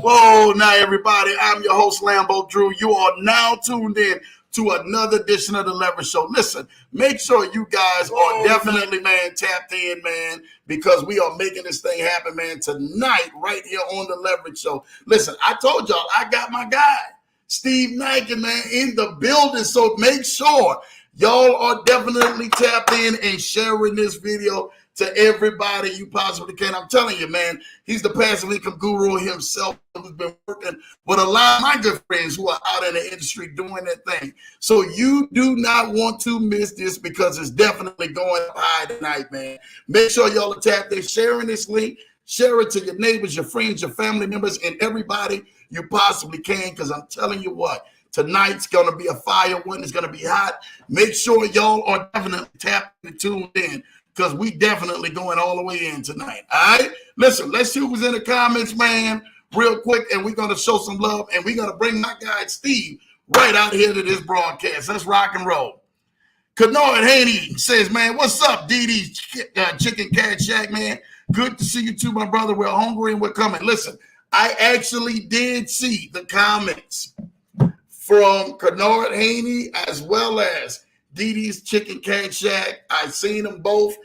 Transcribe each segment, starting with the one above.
Whoa, now everybody, I'm your host, Lambo Drew. You are now tuned in to another edition of the Leverage Show. Listen, make sure you guys are definitely, man, tapped in, man, because we are making this thing happen, man, tonight, right here on the Leverage Show. Listen, I told y'all, I got my guy, Steve Nykan, man, in the building, so make sure y'all are definitely tapped in and sharing this video to everybody you possibly can. I'm telling you, man, he's the passive income guru himself who's been working with a lot of my good friends who are out in the industry doing that thing. So you do not want to miss this because it's definitely going up high tonight, man. Make sure y'all are tapped in, sharing this link. Share it to your neighbors, your friends, your family members, and everybody you possibly can, because I'm telling you what, tonight's going to be a fire one. It's going to be hot. Make sure y'all are definitely tapped and tuned in, because we definitely going all the way in tonight. All right? Listen, let's see who's in the comments, man, real quick, and we're going to show some love, and we're going to bring my guy, Steve, right out here to this broadcast. Let's rock and roll. Kennard Haney says, man, what's up, DD's Chicken Cat Shack, man? Good to see you too, my brother. We're hungry and we're coming. Listen, I actually did see the comments from Kennard Haney as well as DD's Chicken Cat Shack. I seen them both.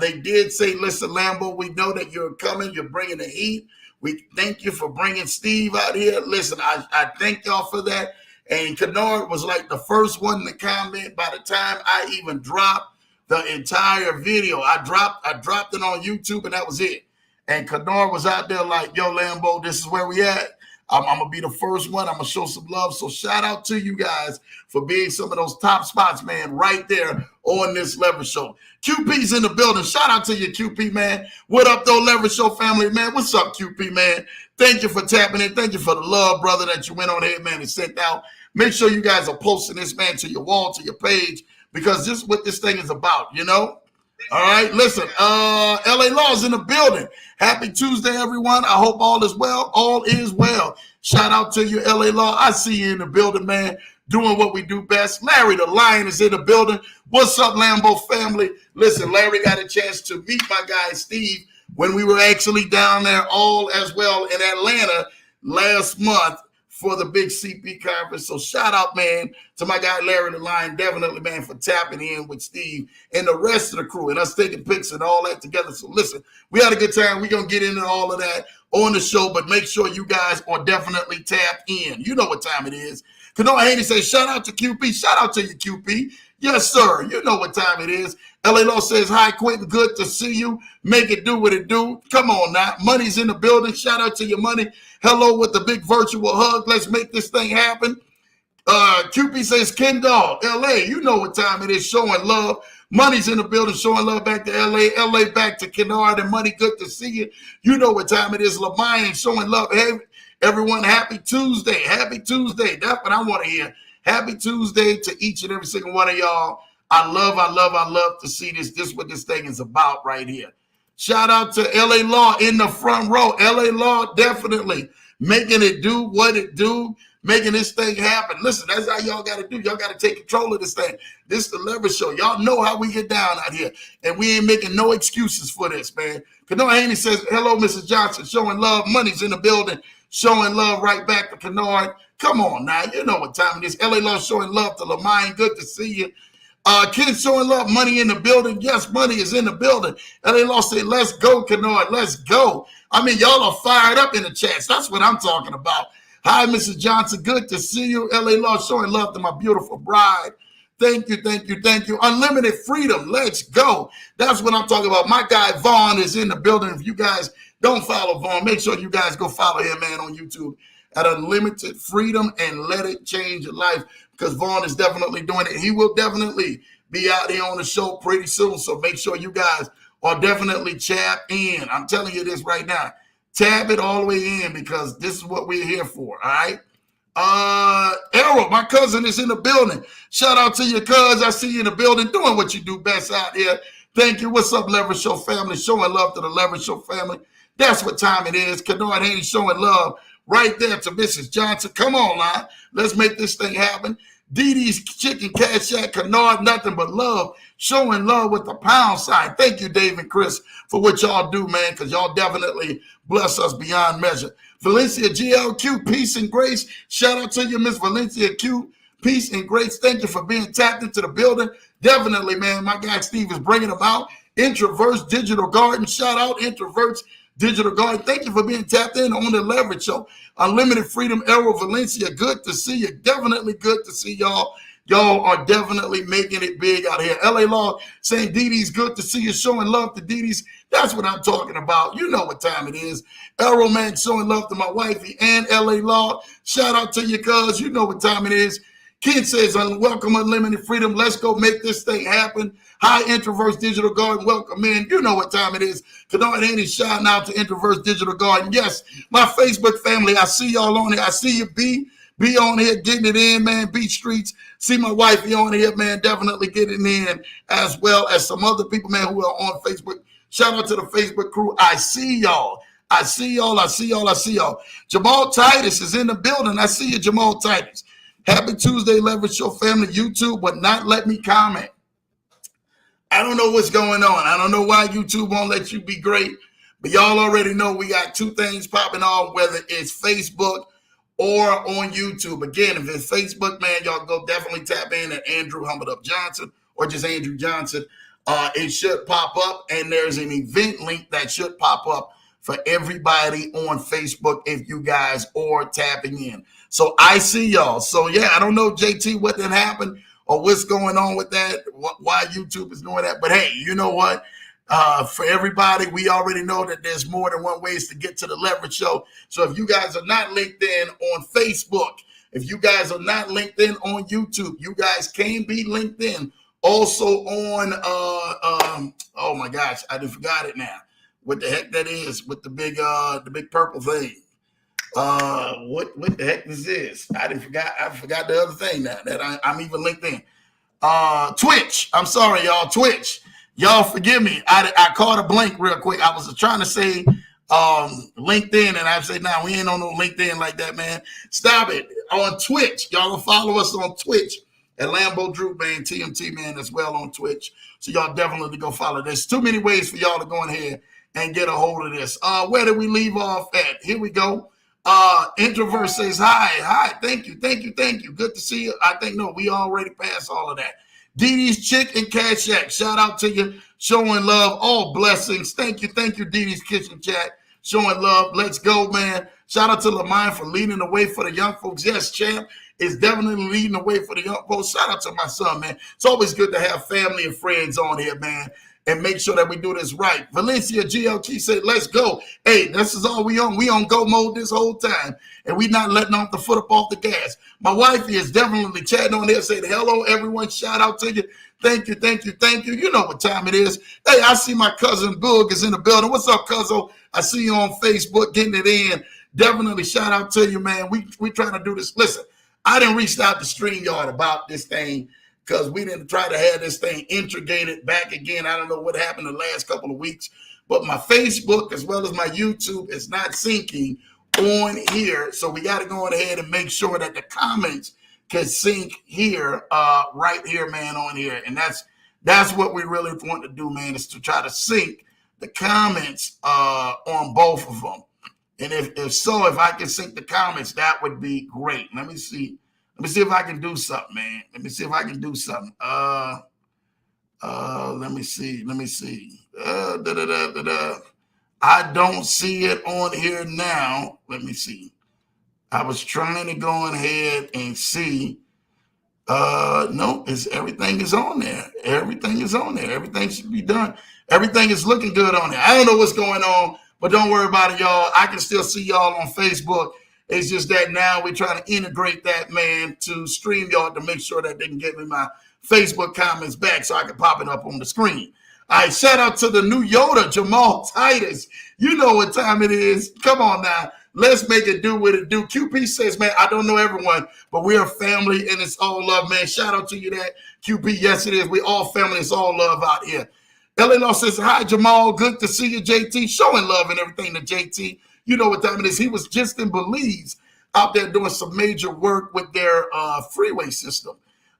They did say, listen, Lambo, we know that you're coming. You're bringing the heat. We thank you for bringing Steve out here. Listen, I thank y'all for that. And Kennard was like the first one to comment by the time I even dropped the entire video. I dropped it on YouTube, and that was it. And Kennard was out there like, yo, Lambo, this is where we at. I'm going to be the first one. I'm going to show some love. So shout out to you guys for being some of those top spots, man, right there on this Leverage Show. QP's in the building. Shout out to you, QP, man. What up, though, Leverage Show family, man? What's up, QP, man? Thank you for tapping in. Thank you for the love, brother, that you went on ahead, man, and sent out. Make sure you guys are posting this, man, to your wall, to your page, because this is what this thing is about, you know? All right, listen, LA Law's in the building. Happy Tuesday, everyone. I hope all is well. All is well. Shout out to you, LA Law. I see you in the building, man, doing what we do best. Larry the Lion is in the building. What's up, Lambo family? Listen, Larry got a chance to meet my guy, Steve, when we were actually down there all as well in Atlanta last month for the big CP conference. So shout out, man, to my guy Larry the Lion, definitely, man, for tapping in with Steve and the rest of the crew and us taking pics and all that together. So listen, we had a good time. We're going to get into all of that on the show, but make sure you guys are definitely tapped in. You know what time it is. Kennard Haney says, shout out to QP. Shout out to you, QP. Yes, sir. You know what time it is. LA Law says, hi, Quentin. Good to see you. Make it do what it do. Come on now. Money's in the building. Shout out to your money. Hello with the big virtual hug. Let's make this thing happen. QP says, Ken Dog, LA, you know what time it is. Showing love. Money's in the building. Showing love back to LA. LA back to Kennard and Money. Good to see you. You know what time it is. Lamayan showing love. Hey, everyone, happy Tuesday. Happy Tuesday. That's what I want to hear. Happy Tuesday to each and every single one of y'all. I love to see this. This is what this thing is about right here. Shout out to LA Law in the front row. LA Law definitely making it do what it do, making this thing happen. Listen, that's how y'all got to do. Y'all got to take control of this thing. This is the Leverage Show. Y'all know how we get down out here, and we ain't making no excuses for this, man. Kennard Haney says, hello, Mrs. Johnson, showing love. Money's in the building, showing love right back to Kennard. Come on now. You know what time it is. LA Law showing love to Lamine. Good to see you. Kids showing love. Money in the building. Yes, money is in the building. LA Law said, let's go, Kennard. Let's go. I mean, y'all are fired up in the chats. That's what I'm talking about. Hi, Mrs. Johnson. Good to see you. LA Law showing love to my beautiful bride. Thank you, thank you, thank you. Unlimited freedom. Let's go. That's what I'm talking about. My guy Vaughn is in the building. If you guys don't follow Vaughn, make sure you guys go follow him, man, on YouTube at Unlimited Freedom and let it change your life, because Vaughn is definitely doing it. He will definitely be out here on the show pretty soon. So make sure you guys are definitely tap in. I'm telling you this right now. Tap it all the way in, because this is what we're here for. All right. Errol, my cousin, is in the building. Shout out to your cuz. I see you in the building doing what you do best out here. Thank you. What's up, Leverage Show family? Showing love to the Leverage Show family. That's what time it is. Kennard Haney showing love right there to Mrs. Johnson. Come on now. Let's make this thing happen. DD's Chicken Cat Shack, Kennard, nothing but love. Showing love with the pound sign. Thank you, Dave and Chris, for what y'all do, man, because y'all definitely bless us beyond measure. Valencia GLQ, peace and grace. Shout out to you, Miss Valencia Q. Peace and grace. Thank you for being tapped into the building. Definitely, man. My guy Steve is bringing them out. Introverts Digital Garden. Shout out Introverts Digital Garden. Thank you for being tapped in on the Leverage Show. Unlimited Freedom, Arrow Valencia. Good to see you. Definitely good to see y'all. Y'all are definitely making it big out here. LA Law saying, Didi's good to see you, showing love to Didi's. That's what I'm talking about. You know what time it is. Arrow Man showing love to my wifey and LA Law. Shout out to you, cuz. You know what time it is. Kid says, welcome Unlimited Freedom. Let's go make this thing happen. Hi, Introverts Digital Garden. Welcome in. You know what time it is. Kadar Haney shouting out to Introverts Digital Garden. Yes, my Facebook family. I see y'all on here. I see you, B. Be on here getting it in, man. Beat Streets. See my wife be on here, man. Definitely getting in, as well as some other people, man, who are on Facebook. Shout out to the Facebook crew. I see y'all. I see y'all. I see y'all. I see y'all. Jamal Titus is in the building. I see you, Jamal Titus. Happy Tuesday, Leverage Show family. YouTube would not let me comment. I don't know what's going on. I don't know why YouTube won't let you be great, but y'all already know we got two things popping off, whether it's Facebook or on YouTube. Again, if it's Facebook, man, y'all go definitely tap in at Andrew Humbled Up Johnson or just Andrew Johnson. It should pop up, and there's an event link that should pop up for everybody on Facebook if you guys are tapping in. So I see y'all. So, yeah, I don't know, JT, what did happen or what's going on with that, why YouTube is doing that. But, hey, you know what? For everybody, we already know that there's more than one ways to get to the Leverage Show. So if you guys are not linked in on Facebook, if you guys are not linked in on YouTube, you guys can be linked in also on, oh, my gosh, I just forgot it now. What the heck that is with the big purple thing. What the heck is this? I forgot the other thing now that I'm even linked in. Twitch. I'm sorry, y'all. Twitch. Y'all forgive me. I caught a blank real quick. I was trying to say LinkedIn, and I say, nah, we ain't on no LinkedIn like that, man. Stop it. On Twitch. Y'all will follow us on Twitch at Lambo Drew, man, TMT, man, as well on Twitch. So y'all definitely go follow. There's too many ways for y'all to go in here and get a hold of this. Where did we leave off at? Here we go. Introvert says, hi. Thank you. Good to see you. I think, no, we already passed all of that. Didi's Chick and Cash Shack. Shout out to you. Showing love. All blessings. Thank you, Didi's Kitchen Chat. Showing love. Let's go, man. Shout out to Lamine for leading the way for the young folks. Yes, champ is definitely leading the way for the young folks. Shout out to my son, man. It's always good to have family and friends on here, man, and make sure that we do this right. Valencia GLT said, let's go. Hey, this is all we on. We on go mode this whole time, and we not letting off the foot up off the gas. My wife is definitely chatting on there, saying, hello, everyone. Shout out to you. Thank you. You know what time it is. Hey, I see my cousin Boog is in the building. What's up, cuzzo? I see you on Facebook getting it in. Definitely shout out to you, man. We trying to do this. Listen, I didn't reach out to StreamYard about this thing because we didn't try to have this thing integrated back again. I don't know what happened the last couple of weeks, but my Facebook as well as my YouTube is not syncing on here. So we got to go ahead and make sure that the comments can sync here, right here, man, on here. And that's what we really want to do, man, is to try to sync the comments on both of them. And if I can sync the comments, that would be great. Let me see if I can do something, man. Let me see. I don't see it on here now. Let me see. I was trying to go ahead and see. No, everything is on there. Everything is on there. Everything should be done. Everything is looking good on there. I don't know what's going on, but don't worry about it, y'all. I can still see y'all on Facebook. It's just that now we're trying to integrate that, man, to StreamYard to make sure that they can get me my Facebook comments back so I can pop it up on the screen. All right, shout out to the new Yoda, Jamal Titus. You know what time it is. Come on now. Let's make it do what it do. QP says, man, I don't know everyone, but we're a family and it's all love, man. Shout out to you that QP. Yes, it is. We all family. It's all love out here. LA Law says, hi, Jamal. Good to see you, JT. Showing love and everything to JT. You know what time it is. He was just in Belize out there doing some major work with their freeway system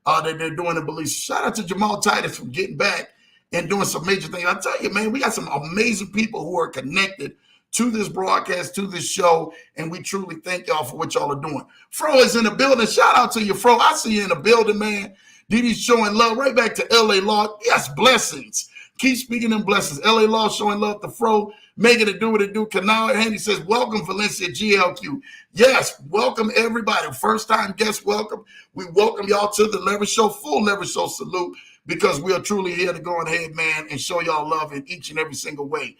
that they're doing in Belize. Shout out to Jamal Titus for getting back and doing some major things. I tell you, man, we got some amazing people who are connected to this broadcast, to this show, and we truly thank y'all for what y'all are doing. Fro is in the building. Shout out to you, Fro. I see you in the building, man. Didi's showing love right back to LA Law. Yes, blessings. Keep speaking in blessings. LA Law showing love to Fro, making it do what it do. Canal Handy says, welcome, Valencia GLQ. Yes, welcome, everybody. First time guest, welcome. We welcome y'all to the Leverage Show, full Leverage Show salute, because we are truly here to go ahead, man, and show y'all love in each and every single way.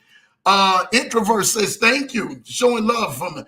Introvert says, thank you. Showing love from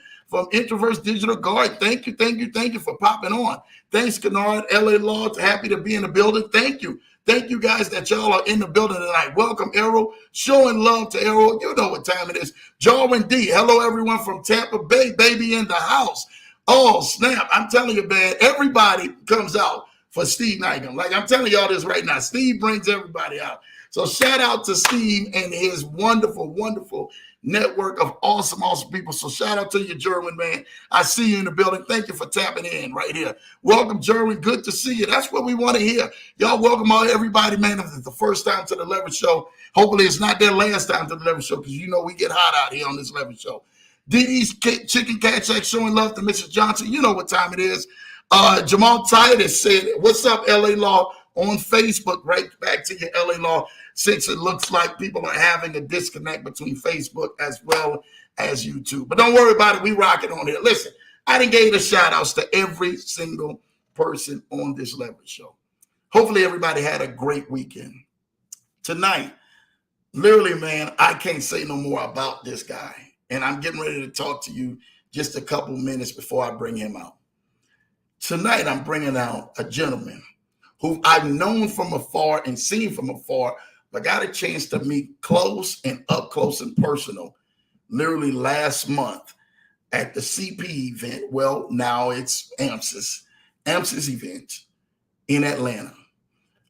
Introverse Digital Guard. Thank you for popping on. Thanks, Kennard. LA Law, happy to be in the building. Thank you. Thank you guys that y'all are in the building tonight. Welcome, Errol. Showing love to Errol. You know what time it is. Jarwin D. Hello, everyone from Tampa Bay, baby in the house. Oh, snap. I'm telling you, man, everybody comes out for Steve Nykan. Like, I'm telling y'all this right now. Steve brings everybody out. So shout out to Steve and his wonderful, wonderful network of awesome people. So shout out to you, Jerwin, man. I see you in the building. Thank you for tapping in right here. Welcome, Jerwin. Good to see you. That's what we want to hear. Y'all welcome everybody, man. If it's the first time to the Leverage Show, hopefully it's not their last time to the Leverage Show, because you know we get hot out here on this Leverage Show. DD's Chicken Cat Shack showing love to Mrs. Johnson. You know what time it is. Jamal Titus said, what's up, LA Law, on Facebook. Right back to your LA Law, since it looks like people are having a disconnect between Facebook as well as YouTube. But don't worry about it. We rock it on here. Listen, I done gave the shout outs to every single person on this Leverage Show. Hopefully everybody had a great weekend. Tonight, literally, man, I can't say no more about this guy. And I'm getting ready to talk to you just a couple minutes before I bring him out. Tonight, I'm bringing out a gentleman who I've known from afar and seen from afar, but got a chance to meet close and up close and personal literally last month at the CP event. Well, now it's AMS's event in Atlanta.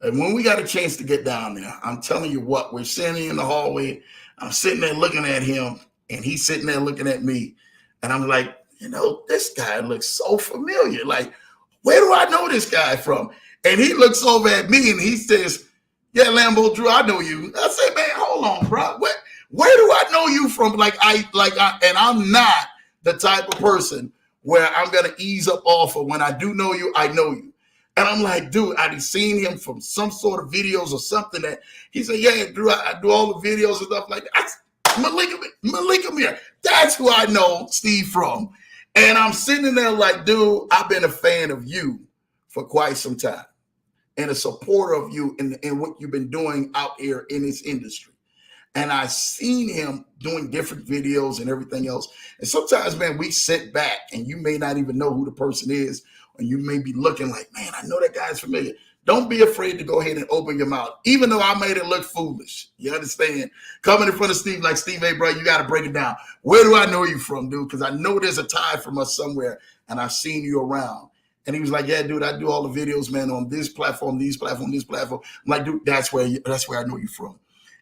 And when we got a chance to get down there, I'm telling you what, we're sitting in the hallway. I'm sitting there looking at him, and he's sitting there looking at me. And I'm like, you know, this guy looks so familiar. Like, where do I know this guy from? And he looks over at me and he says, yeah, Lambo Drew, I know you. I say, man, hold on, bro. Where do I know you from? And I'm not the type of person where I'm going to ease up off of when I do know you, I know you. And I'm like, dude, I'd seen him from some sort of videos or something that he said, yeah, Drew, I do all the videos and stuff like that. Malik Amir. That's who I know Steve from. And I'm sitting there like, dude, I've been a fan of you for quite some time and a supporter of you in what you've been doing out here in this industry. And I seen him doing different videos and everything else. And sometimes, man, we sit back and you may not even know who the person is, or you may be looking like, man, I know that guy's familiar. Don't be afraid to go ahead and open your mouth, even though I made it look foolish. You understand? Coming in front of Steve like, Steve, hey, bro, you got to break it down. Where do I know you from, dude? Because I know there's a tie from us somewhere, and I've seen you around. And he was like, yeah, dude, I do all the videos, man, on this platform, this platform. I'm like, dude, that's where I know you from.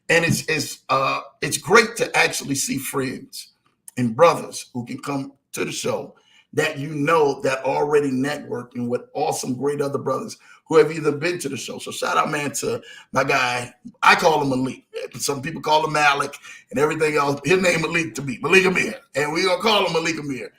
And it's great to actually see friends and brothers who can come to the show that you know that already networking with awesome, great other brothers who have either been to the show. So shout out, man, to my guy. I call him Malik. Some people call him Malik and everything else. His name Malik to be Malik Amir. And we're going to call him Malik Amir.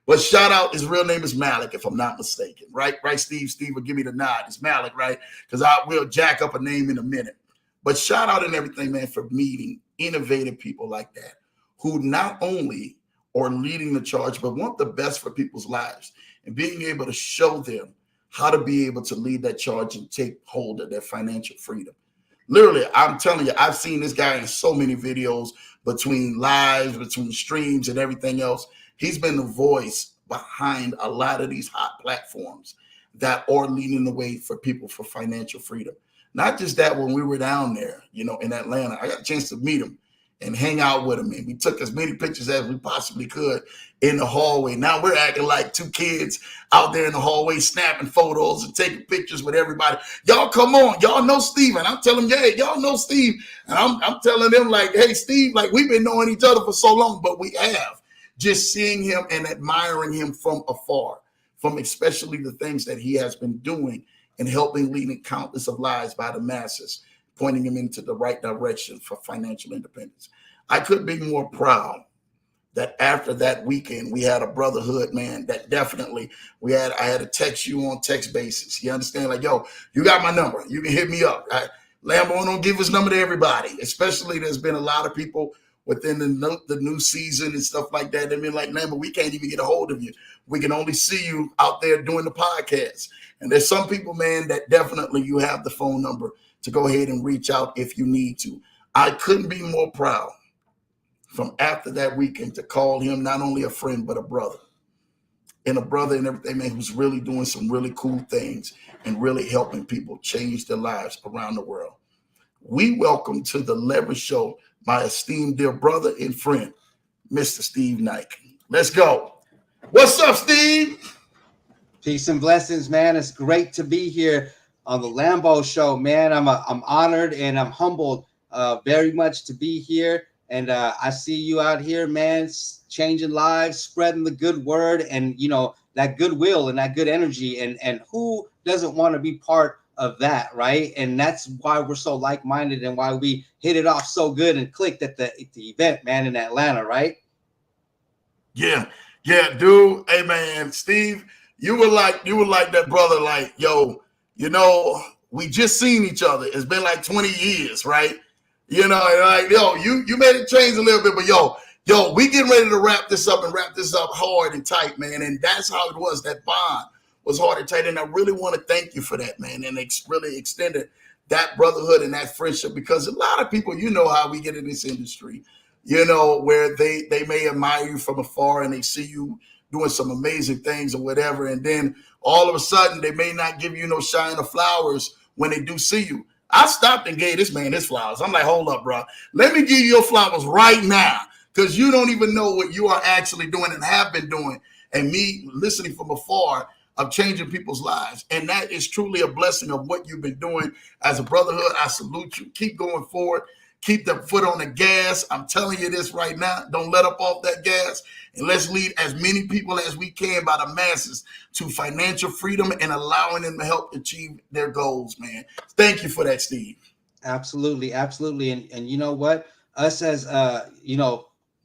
But shout out, his real name is Malik, if I'm not mistaken. Right, Steve? Steve will give me the nod. It's Malik, right? Because I will jack up a name in a minute. But shout out and everything, man, for meeting innovative people like that who not only are leading the charge, but want the best for people's lives and being able to show them how to be able to lead that charge and take hold of their financial freedom. Literally, I'm telling you, I've seen this guy in so many videos between lives, between streams and everything else. He's been the voice behind a lot of these hot platforms that are leading the way for people for financial freedom. Not just that, when we were down there, you know, in Atlanta, I got a chance to meet him and hang out with him. And we took as many pictures as we possibly could in the hallway. Now we're acting like two kids out there in the hallway, snapping photos and taking pictures with everybody. Y'all come on. Y'all know Steve. And I'm telling them, yeah, y'all know Steve. And I'm telling them like, hey, Steve, like we've been knowing each other for so long, but we have just seeing him and admiring him from afar, from especially the things that he has been doing and helping leading countless of lives by the masses, pointing them into the right direction for financial independence. I couldn't be more proud that after that weekend, we had a brotherhood, man, that definitely I had to text you on text basis. You understand? Like, yo, you got my number. You can hit me up. Lambo don't give his number to everybody, especially there's been a lot of people within the new season and stuff like that. They mean like, Lambo, we can't even get a hold of you. We can only see you out there doing the podcast. And there's some people, man, that definitely you have the phone number to go ahead and reach out if you need to. I couldn't be more proud from after that weekend to call him not only a friend, but a brother. And a brother and everything, man, who's really doing some really cool things and really helping people change their lives around the world. We welcome to the Leverage Show my esteemed dear brother and friend, Mr. Steve Nykan. Let's go. What's up, Steve? Peace and blessings, man. It's great to be here on the Lambo Show, man. I'm honored and I'm humbled very much to be here. And I see you out here, man, changing lives, spreading the good word, and that goodwill and that good energy. And who doesn't want to be part of that, right? And that's why we're so like-minded and why we hit it off so good and clicked at the event, man, in Atlanta, right? Yeah, dude. Hey, man, Steve, you were like that brother, like, yo, we just seen each other. It's been like 20 years, right? Like, yo, you made it change a little bit, but yo, we getting ready to wrap this up hard and tight, man. And that's how it was. That bond was hard and tight. And I really want to thank you for that, man. And it's really extended that brotherhood and that friendship, because a lot of people, how we get in this industry, where they may admire you from afar and they see you doing some amazing things or whatever. And then all of a sudden they may not give you no shine of flowers when they do see you. I stopped and gave this man his flowers. I'm like, hold up, bro. Let me give you your flowers right now, because you don't even know what you are actually doing and have been doing. And me listening from afar of changing people's lives. And that is truly a blessing of what you've been doing as a brotherhood. I salute you. Keep going forward. Keep the foot on the gas. I'm telling you this right now. Don't let up off that gas. And let's lead as many people as we can by the masses to financial freedom and allowing them to help achieve their goals, man. Thank you for that, Steve. Absolutely. And you know what? Us as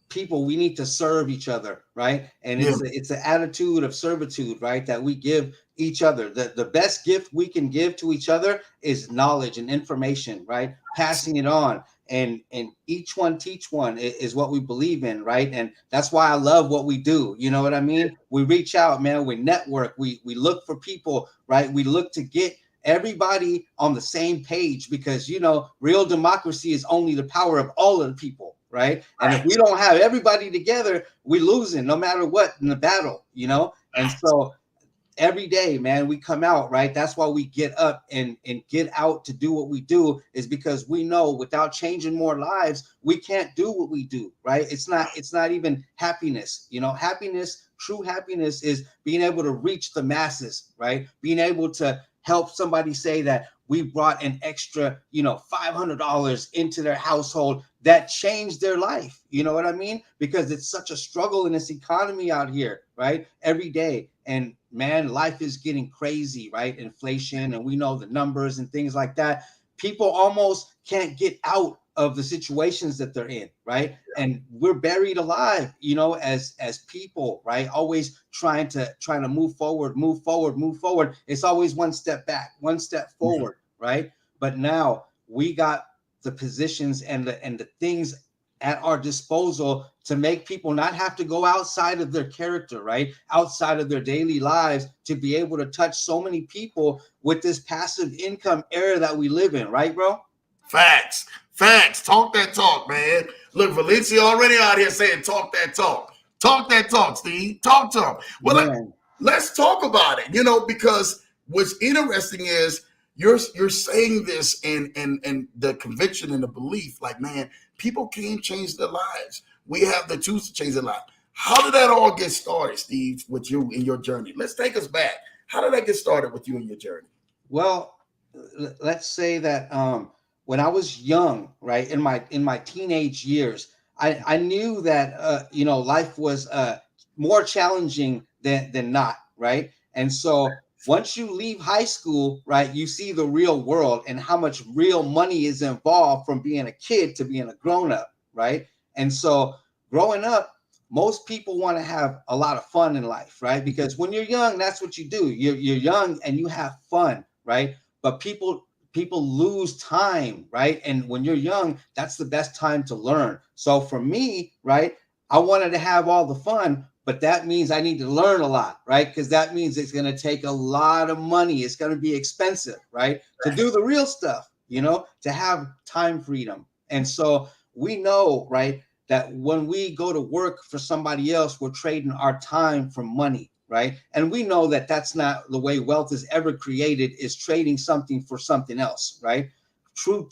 people, we need to serve each other, right? And it's an attitude of servitude, right, that we give each other. The best gift we can give to each other is knowledge and information, right? Passing it on. And each one teach one is what we believe in, right? And that's why I love what we do. You know what I mean? We reach out, man. We network. We look for people, right? We look to get everybody on the same page, because real democracy is only the power of all of the people, right? And if we don't have everybody together, we're losing no matter what in the battle, And so every day, man, we come out, right? That's why we get up and get out to do what we do, is because we know without changing more lives, we can't do what we do, right? It's not even happiness. True happiness is being able to reach the masses, right? Being able to help somebody say that we brought an extra, $500 into their household that changed their life. You know what I mean? Because it's such a struggle in this economy out here, right? Every day. And man, life is getting crazy, right? Inflation, and we know the numbers and things like that. People almost can't get out of the situations that they're in, right? And we're buried alive, as people, right? Always trying to move forward. It's always one step back, one step forward, right? But now we got the positions and the things at our disposal to make people not have to go outside of their character, right? Outside of their daily lives, to be able to touch so many people with this passive income era that we live in, right, bro? Facts. Talk that talk, man. Look, Valencia already out here saying talk that talk. Talk that talk, Steve. Talk to him. Well, let's talk about it, because what's interesting is you're saying this in the conviction and the belief, like, man, people can change their lives. We have the tools to change their lives. How did that all get started, Steve, with you in your journey? Let's take us back. How did that get started with you in your journey? Well, let's say that when I was young, right, in my teenage years, I knew that life was more challenging than not, right? And so once you leave high school, right, you see the real world and how much real money is involved from being a kid to being a grown up, right? And so growing up, most people want to have a lot of fun in life, right? Because when you're young, that's what you do. You're young and you have fun, right? But people lose time, right? And when you're young, that's the best time to learn. So for me, right, I wanted to have all the fun, but that means I need to learn a lot, right? Because that means it's going to take a lot of money. It's going to be expensive, right? To do the real stuff, to have time freedom. And so we know, right, that when we go to work for somebody else, we're trading our time for money, right? And we know that that's not the way wealth is ever created, is trading something for something else, right? True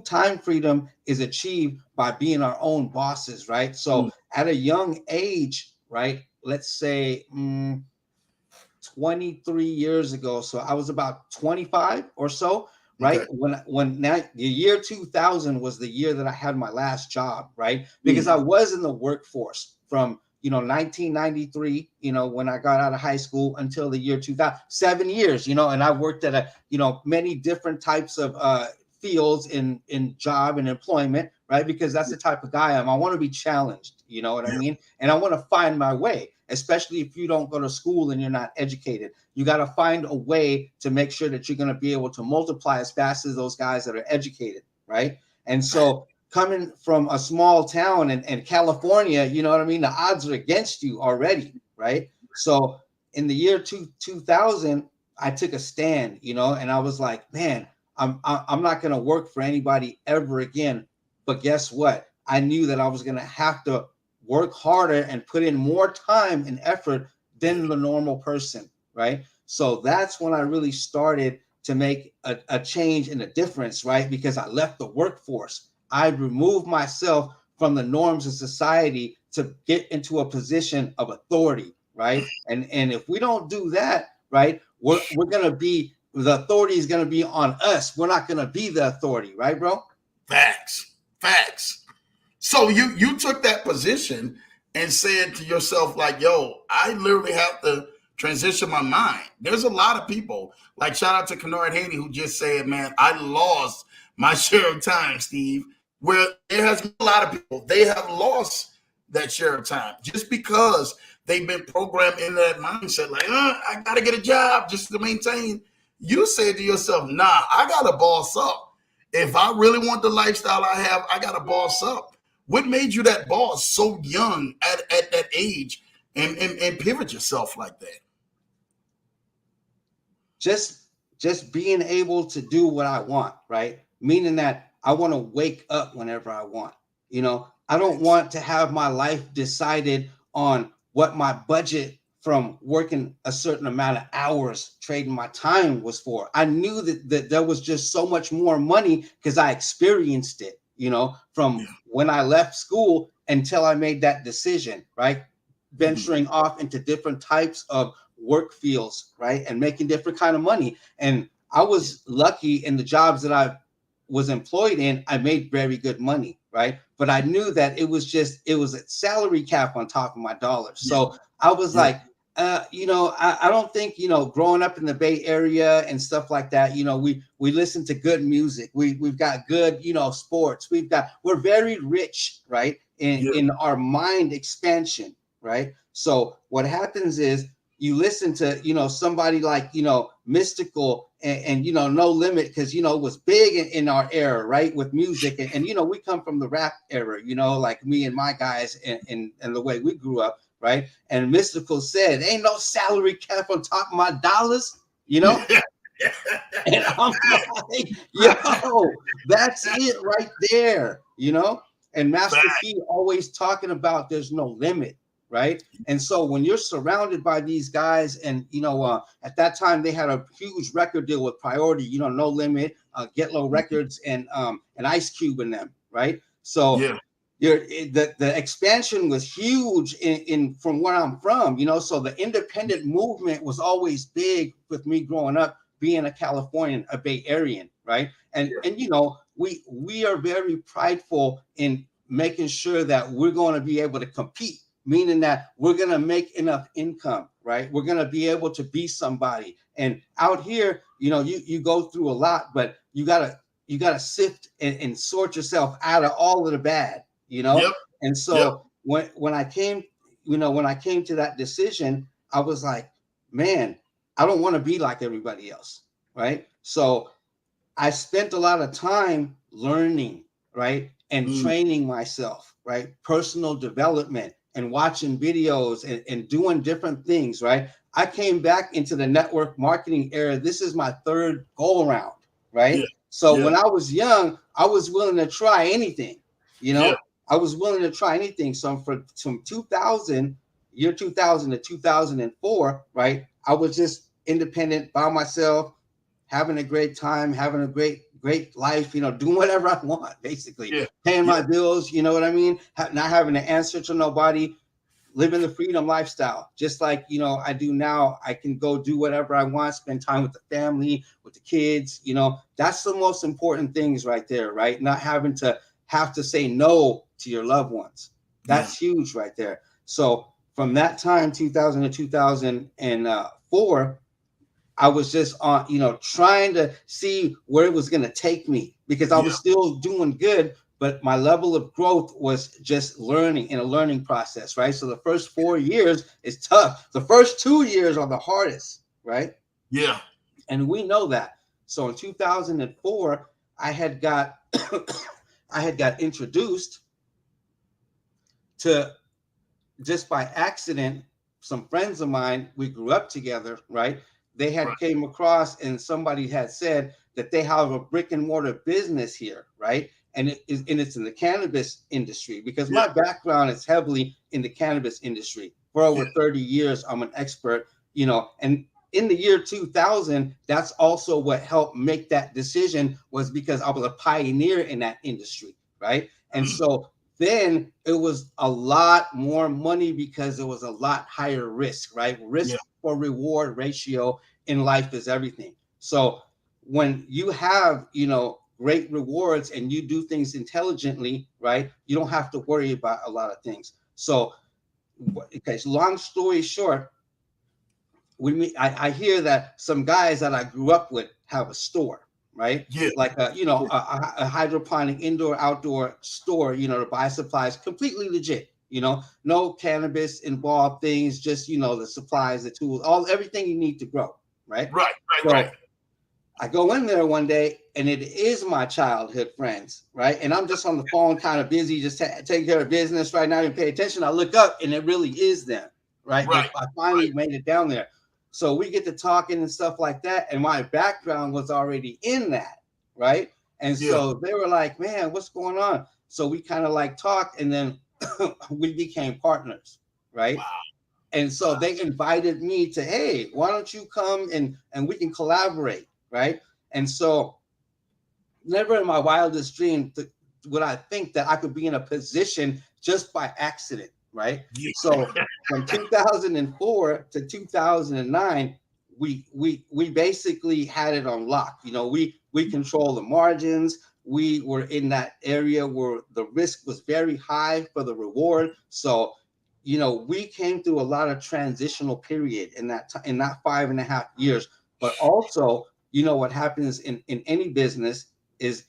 time freedom is achieved by being our own bosses, right? So at a young age, right, let's say 23 years ago, so I was about 25 or so, right? Okay. When the year 2000 was the year that I had my last job, right? Because I was in the workforce from 1993, when I got out of high school, until the year 2000, 7 years, and I worked at many different types of fields in job and employment, right? Because that's the type of guy I am. I want to be challenged, you know what I mean? And I want to find my way, especially if you don't go to school and you're not educated. You got to find a way to make sure that you're going to be able to multiply as fast as those guys that are educated, right? And so coming from a small town in California, you know what I mean? The odds are against you already, right? So in the year 2000, I took a stand, and I was like, man, I'm not going to work for anybody ever again. But guess what? I knew that I was going to have to work harder and put in more time and effort than the normal person, right? So that's when I really started to make a change and a difference, right? Because I left the workforce. I removed myself from the norms of society to get into a position of authority, right? And if we don't do that, right, we're going to be, the authority is going to be on us. We're not going to be the authority, right, bro? Facts. So you took that position and said to yourself, like, yo, I literally have to transition my mind. There's a lot of people, like shout out to Kennard Haney, who just said, man, I lost my share of time, Steve, where there has been a lot of people, they have lost that share of time just because they've been programmed into that mindset, like, I got to get a job just to maintain. You said to yourself, nah, I got to boss up. If I really want the lifestyle I have, I got to boss up. What made you that boss so young at that age and pivot yourself like that? Just being able to do what I want, right? Meaning that I want to wake up whenever I want. I don't want to have my life decided on what my budget from working a certain amount of hours trading my time was for. I knew that there was just so much more money because I experienced it, from when I left school until I made that decision, right? Venturing off into different types of work fields, right? And making different kind of money. And I was lucky in the jobs that I was employed in, I made very good money, right? But I knew that it was a salary cap on top of my dollars. So I was like, I don't think, growing up in the Bay Area and stuff like that, we listen to good music. We've got good, sports. We're very rich, right? In our mind expansion, right? So what happens is you listen to, somebody like, Mystical and No Limit, because, it was big in our era, right? With music. And we come from the rap era, like me and my guys and the way we grew up. Right. And Mystical said, ain't no salary cap on top of my dollars, And I'm like, yo, that's it right there, And Master P always talking about there's no limit. Right. And so when you're surrounded by these guys and, at that time they had a huge record deal with Priority, No Limit, Get Low Records and Ice Cube in them. Right. So the expansion was huge in from where I'm from, so the independent movement was always big with me growing up, being a Californian, a Bay Arean, right? And we are very prideful in making sure that we're going to be able to compete, meaning that we're going to make enough income, right? We're going to be able to be somebody. And out here, you go through a lot, but you gotta sift and sort yourself out of all of the bad. And so when I came, when I came to that decision, I was like, man, I don't want to be like everybody else, right? So I spent a lot of time learning, right? And Mm. training myself, right? Personal development and watching videos and doing different things, right? I came back into the network marketing era. This is my third go around, Yeah. right? So Yeah. when I was young, I was willing to try anything, you Yeah. know, I was willing to try anything. So from 2000, year 2000 to 2004, right? I was just independent by myself, having a great time, having a great life, doing whatever I want, basically Yeah. paying Yeah. my bills, you know what I mean? Not having to answer to nobody, living the freedom lifestyle, just like, I do now. I can go do whatever I want, spend time with the family, with the kids, that's the most important things right there, right? Not having to have to say no to your loved ones. Yeah. That's huge right there. So from that time, 2000 to 2004, I was just on, trying to see where it was going to take me because I Yeah. was still doing good, but my level of growth was just learning in a learning process, right? So the first 4 years is tough. The first 2 years are the hardest, right? Yeah. And we know that. So in 2004, I had got I had got introduced to, just by accident, some friends of mine, we grew up together, right? They Right. had came across and somebody had said that they have a brick and mortar business here, right? And it's in the cannabis industry, because Yeah. my background is heavily in the cannabis industry. For Yeah. over 30 years, I'm an expert, and in the year 2000, that's also what helped make that decision, was because I was a pioneer in that industry, right? And Mm. so then it was a lot more money because it was a lot higher risk, right? Yeah. Risk for reward ratio in life is everything. So when you have, great rewards and you do things intelligently, right? You don't have to worry about a lot of things. So, okay, so long story short, I hear that some guys that I grew up with have a store, right? Yeah. Like Yeah. a hydroponic indoor outdoor store, to buy supplies, completely legit. No cannabis involved things, just the supplies, the tools, everything you need to grow, right? Right. Right. Right. So I go in there one day and it is my childhood friends, right? And I'm just on the phone, kind of busy, just taking care of business right now. I didn't pay attention. I look up and it really is them, right? Right. I Right. finally made it down there. So we get to talking and stuff like that. And my background was already in that, right? And Yeah. so they were like, man, what's going on? So we kind of like talked, and then we became partners, right? Wow. And so they invited me to, hey, why don't you come and we can collaborate, right? And so never in my wildest dream would I think that I could be in a position just by accident, right? Yeah. So from 2004 to 2009, we basically had it on lock. We control the margins. We were in that area where the risk was very high for the reward. So we came through a lot of transitional period in that 5.5 years. But also, what happens in any business is,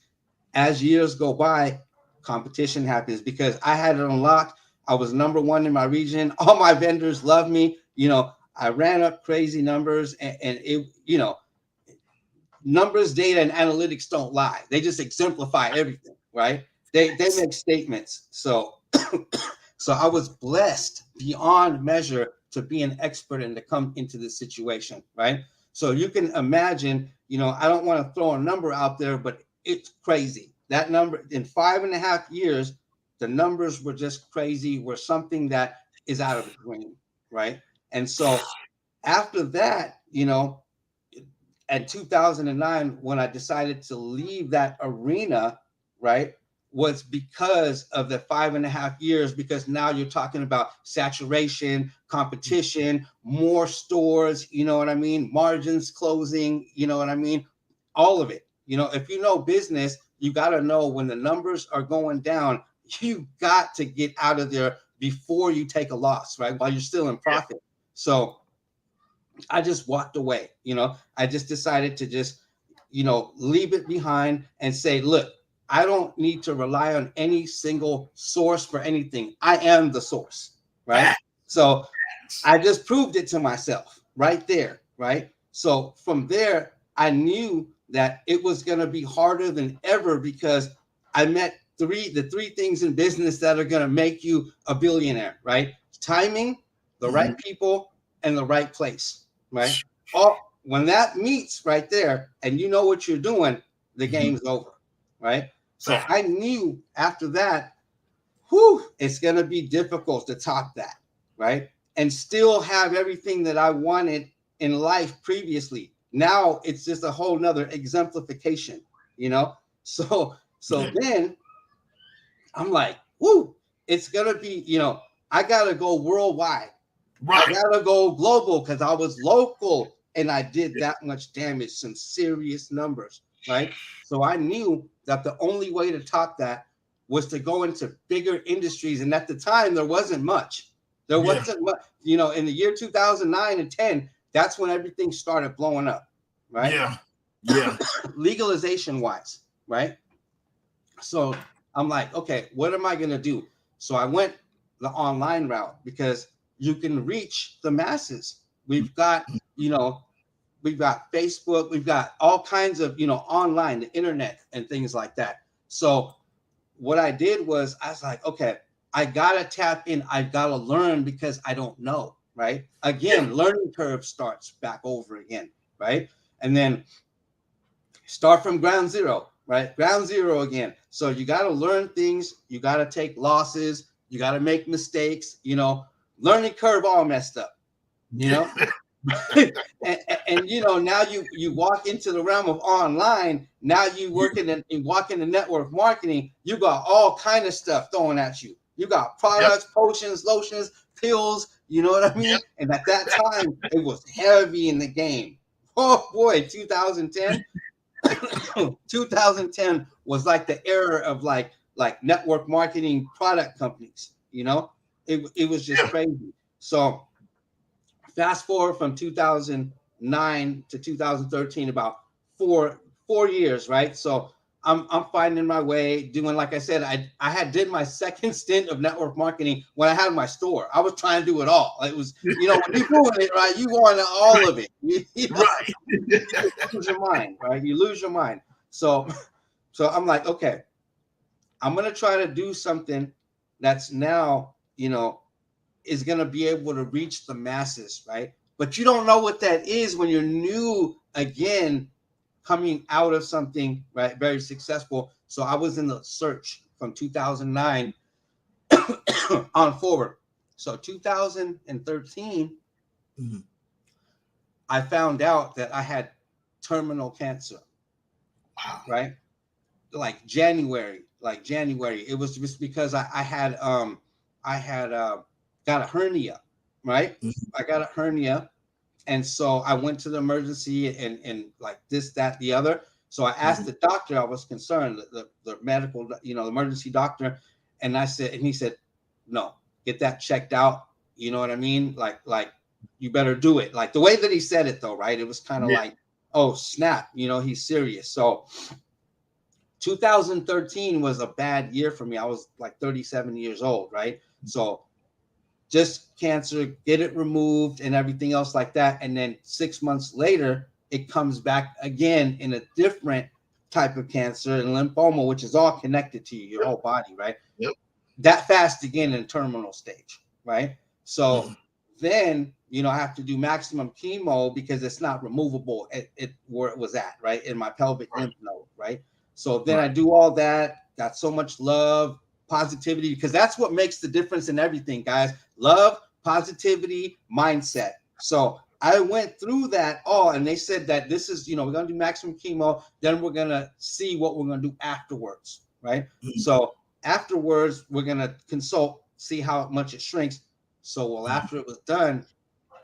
as years go by, competition happens, because I had it unlocked. I was number one in my region. All my vendors love me. I ran up crazy numbers, and it, numbers, data, and analytics don't lie. They just exemplify everything, right? They make statements. So so I was blessed beyond measure to be an expert and to come into this situation, right? So you can imagine, I don't want to throw a number out there, but it's crazy. That number in 5.5 years, the numbers were just crazy, were something that is out of a dream, right? And so after that, at 2009, when I decided to leave that arena, right, was because of the 5.5 years, because now you're talking about saturation, competition, more stores, you know what I mean? Margins closing, you know what I mean? All of it. If you know business, you got to know when the numbers are going down, you got to get out of there before you take a loss, right? While you're still in Yeah. profit. So I just walked away. I just decided to just, leave it behind and say, look, I don't need to rely on any single source for anything. I am the source, right? So I just proved it to myself right there, right? So from there, I knew that it was going to be harder than ever because I met the three things in business that are going to make you a billionaire, right? Timing, the right people, and the right place, right? All when that meets right there, and you know what you're doing, the game's over, right? So I knew after that, it's going to be difficult to top that, right? And still have everything that I wanted in life previously. Now it's just a whole nother exemplification, you know? So then I'm like, it's going to be, I got to go worldwide. Right. I got to go global because I was local and I did that much damage, some serious numbers, right? So I knew that the only way to top that was to go into bigger industries. And at the time, there wasn't much. There wasn't much, in the year 2009 and 10, that's when everything started blowing up, right? Yeah. Legalization wise, right? So I'm like, okay, what am I going to do? So I went the online route because you can reach the masses. We've got Facebook, we've got all kinds of, online, the internet and things like that. So what I did was I was like, okay, I got to tap in. I got to learn because I don't know, right? Again, learning curve starts back over again, right? And then start from ground zero, right? Ground zero again. So you got to learn things. You got to take losses. You got to make mistakes, learning curve all messed up, and now you walk into the realm of online. Now you walk into network marketing. You got all kind of stuff thrown at you. You got products, potions, lotions, pills. You know what I mean? And at that time, it was heavy in the game. Oh boy, 2010. 2010 was like the era of like network marketing product companies. It was just crazy. So fast forward from 2009 to 2013, about four years, right? So I'm finding my way doing, like I said, I did my second stint of network marketing when I had my store. I was trying to do it all. It was, when you're doing it, right, you want all of it. Right. You lose your mind, right? You lose your mind. So I'm like, okay, I'm going to try to do something that's now, is going to be able to reach the masses, right? But you don't know what that is when you're new again, coming out of something, right? Very successful. So I was in the search from 2009 on forward. So 2013, I found out that I had terminal cancer, right? Like January. It was just because I had got a hernia, right? I got a hernia. And so I went to the emergency and like this, that, the other. So I asked the doctor, I was concerned, the medical, the emergency doctor. And he said, no, get that checked out. You know what I mean? Like you better do it. Like the way that he said it though, right? It was kind of like, oh snap, he's serious. So 2013 was a bad year for me. I was like 37 years old, right? So just cancer, get it removed and everything else like that. And then 6 months later, it comes back again in a different type of cancer and lymphoma, which is all connected to you, your whole body, right? That fast again in terminal stage, right? So then, I have to do maximum chemo because it's not removable at where it was at, right? In my pelvic lymph node, right? So then I do all that, got so much love, positivity, because that's what makes the difference in everything, guys. Love, positivity, mindset. So I went through that all, and they said that this is, we're going to do maximum chemo, then we're going to see what we're going to do afterwards, right? So afterwards, we're going to consult, see how much it shrinks. So, after it was done,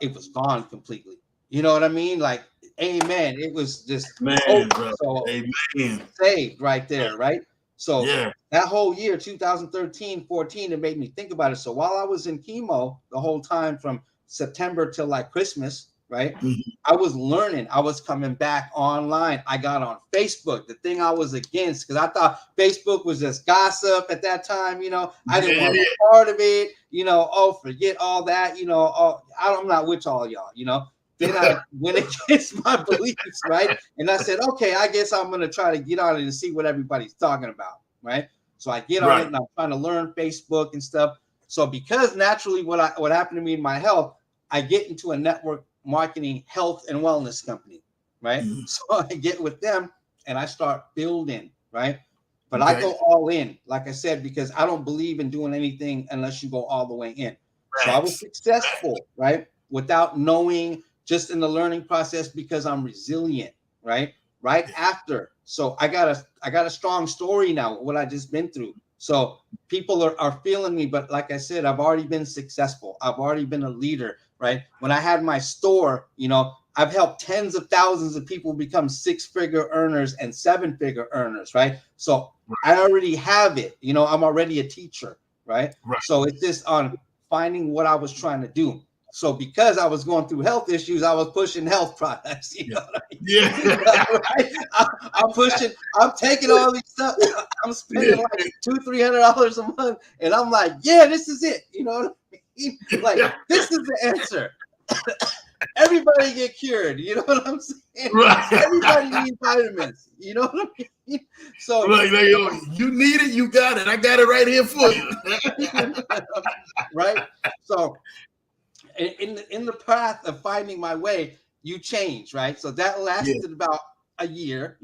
it was gone completely. You know what I mean? Like, amen. It was just so amen. Saved right there, right? So that whole year, 2013, 14, it made me think about it. So while I was in chemo the whole time from September till like Christmas, right? Mhm. I was learning. I was coming back online. I got on Facebook, the thing I was against, because I thought Facebook was just gossip at that time. I didn't want to be part of it. Oh, forget all that. Oh, I'm not with all y'all. Then I went against my beliefs, right? And I said, okay, I guess I'm going to try to get on it and see what everybody's talking about, right? So I get on it and I'm trying to learn Facebook and stuff. So because naturally what happened to me in my health, I get into a network marketing health and wellness company, right? Mhm. So I get with them and I start building, right? But I Okay. go all in, like I said, because I don't believe in doing anything unless you go all the way in. So I was successful, right? Without knowing, just in the learning process, because I'm resilient, right? Right after. So I got a strong story now, what I just been through. So people are feeling me, but like I said, I've already been successful. I've already been a leader, right? When I had my store, I've helped tens of thousands of people become 6-figure earners and 7-figure earners, right? So I already have it. I'm already a teacher, right? So it's just on finding what I was trying to do. So because I was going through health issues, I was pushing health products. You know what I mean? Right? I'm taking all these stuff. I'm spending like $200-$300 a month, and I'm like, yeah, this is it. You know what I mean? Like, this is the answer. Everybody get cured. You know what I'm saying? Everybody needs vitamins. You know what I mean? So you need it, you got it. I got it right here for you. Right? So in the path of finding my way, you change, right? So that lasted about a year,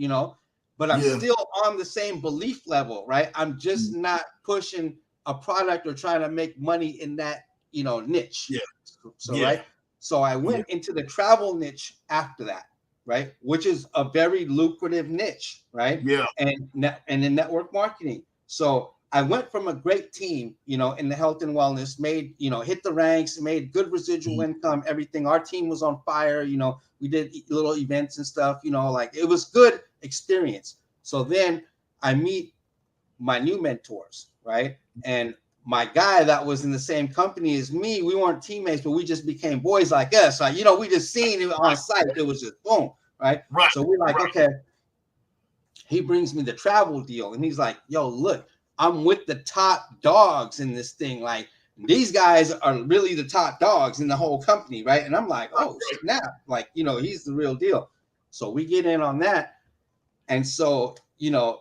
but I'm still on the same belief level, right? I'm just not pushing a product or trying to make money in that, niche. So right. So I went into the travel niche after that, right? Which is a very lucrative niche, right? And in network marketing. So I went from a great team, in the health and wellness, made, hit the ranks, made good residual income, everything. Our team was on fire. We did little events and stuff, like it was good experience. So then I meet my new mentors, right? And my guy that was in the same company as me, we weren't teammates, but we just became boys like us. Like, we just seen it on site. It was just boom, right? So we're like, okay. He brings me the travel deal and he's like, yo, look, I'm with the top dogs in this thing. Like, these guys are really the top dogs in the whole company, right? And I'm like, oh, snap. Like, he's the real deal. So we get in on that. And so,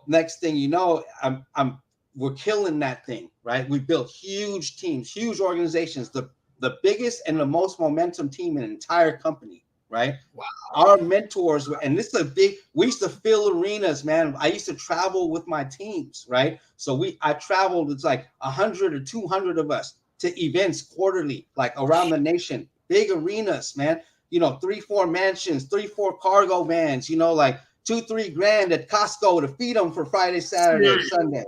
next thing you know, we're killing that thing, right? We built huge teams, huge organizations, the biggest and the most momentum team in an entire company, right? Wow. Our mentors were, and this is we used to fill arenas, man. I used to travel with my teams, right? So I traveled, it's like 100 or 200 of us to events quarterly, like around the nation, big arenas, man. 3-4 mansions, 3-4 cargo vans, like $2-3 grand at Costco to feed them for Friday, Saturday, Sunday,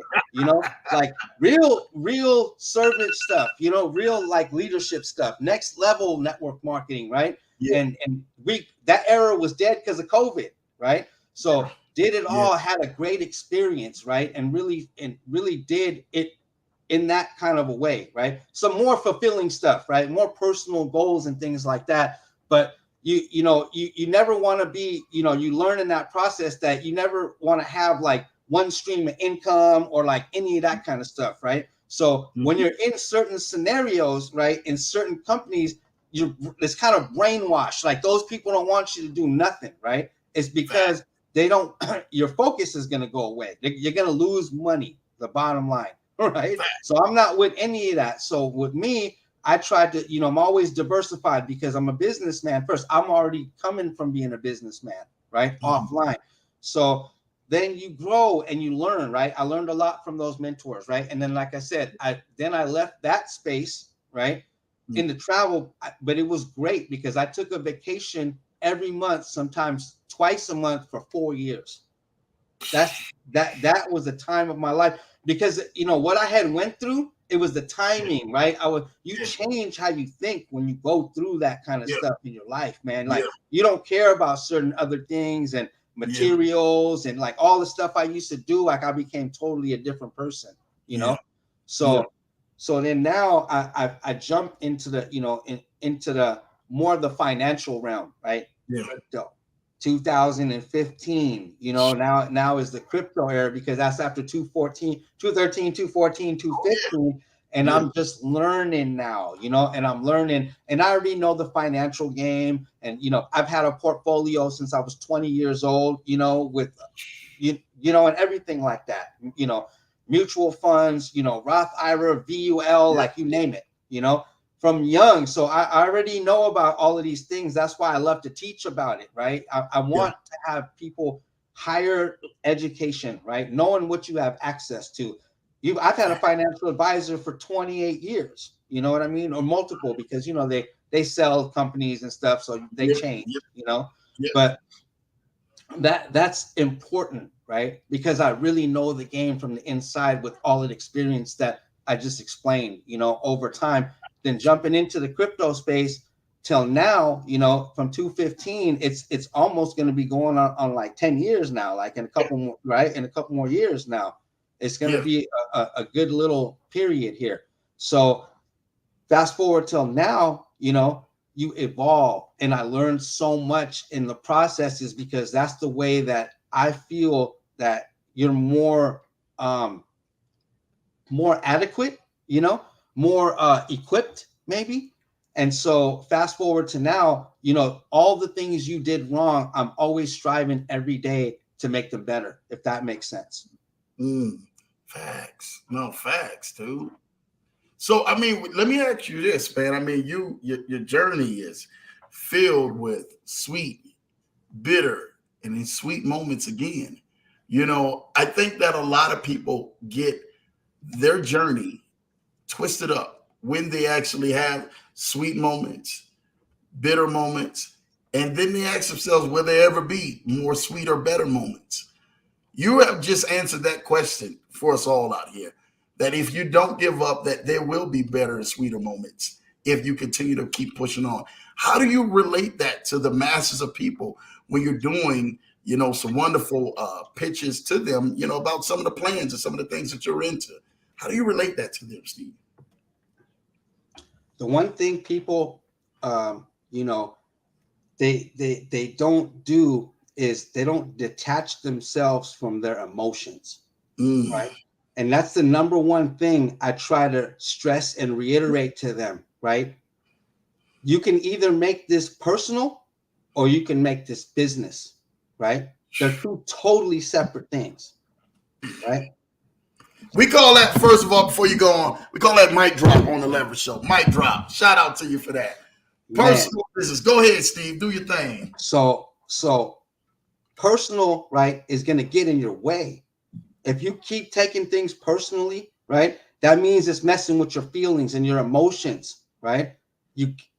like real servant stuff, real like leadership stuff, next level network marketing, right? And that era was dead because of COVID, right? So did it all, had a great experience, right? And really did it in that kind of a way, right? Some more fulfilling stuff, right? More personal goals and things like that. But you never want to be, you learn in that process that you never want to have like one stream of income or like any of that kind of stuff, right? So when you're in certain scenarios, right, in certain companies, it's kind of brainwashed. Like, those people don't want you to do nothing, right? It's because they don't, your focus is going to go away. You're going to lose money, the bottom line, right? So I'm not with any of that. So with me, I tried to, I'm always diversified because I'm a businessman first. I'm already coming from being a businessman, right? Offline. So then you grow and you learn, right? I learned a lot from those mentors, right? And then, like I said, I left that space, right? In the travel, but it was great because I took a vacation every month, sometimes twice a month for 4 years. That was the time of my life because what I had went through, it was the timing, right? You change how you think when you go through that kind of stuff in your life, man. Like, you don't care about certain other things and materials and like all the stuff I used to do. Like, I became totally a different person, So then now I jumped into the, into the more the financial realm, right? Yeah. Crypto. 2015, now is the crypto era, because that's after 214, 213, 214, 215. And Yeah. I'm just learning now, and I'm learning, and I already know the financial game. And, I've had a portfolio since I was 20 years old, with, and everything like that, mutual funds, Roth IRA, VUL, like you name it, from young. So I already know about all of these things. That's why I love to teach about it, right? I want to have people higher education, right? Knowing what you have access to. I've had a financial advisor for 28 years, you know what I mean? Or multiple, because, they sell companies and stuff, so they change, but that's important, right? Because I really know the game from the inside with all the experience that I just explained, over time. Then jumping into the crypto space till now, from 215, it's almost going to be going on like 10 years now, like in a couple more, right? In a couple more years now, it's going to be a good little period here. So fast forward till now, you evolve, and I learned so much in the processes, because that's the way that I feel that you're more adequate, more equipped maybe. And so fast forward to now, all the things you did wrong, I'm always striving every day to make them better, if that makes sense. Facts. No, facts, dude. So, I mean, let me ask you this, man. I mean, your journey is filled with sweet, bitter, and in sweet moments again. I think that a lot of people get their journey twisted up when they actually have sweet moments, bitter moments, and then they ask themselves, will there ever be more sweet or better moments? You have just answered that question for us all out here. That if you don't give up, that there will be better and sweeter moments if you continue to keep pushing on. How do you relate that to the masses of people when you're doing, some wonderful pitches to them, about some of the plans and some of the things that you're into? How do you relate that to them, Steve? The one thing people, they don't do is they don't detach themselves from their emotions, right? And that's the number one thing I try to stress and reiterate to them, right? You can either make this personal or you can make this business, right? They're two totally separate things, right? We call that, first of all, before you go on, we call that mic drop on the Leverage Show. Mic drop. Shout out to you for that. Personal business. Go ahead, Steve. Do your thing. So personal, right, is going to get in your way. If you keep taking things personally, right, that means it's messing with your feelings and your emotions, right?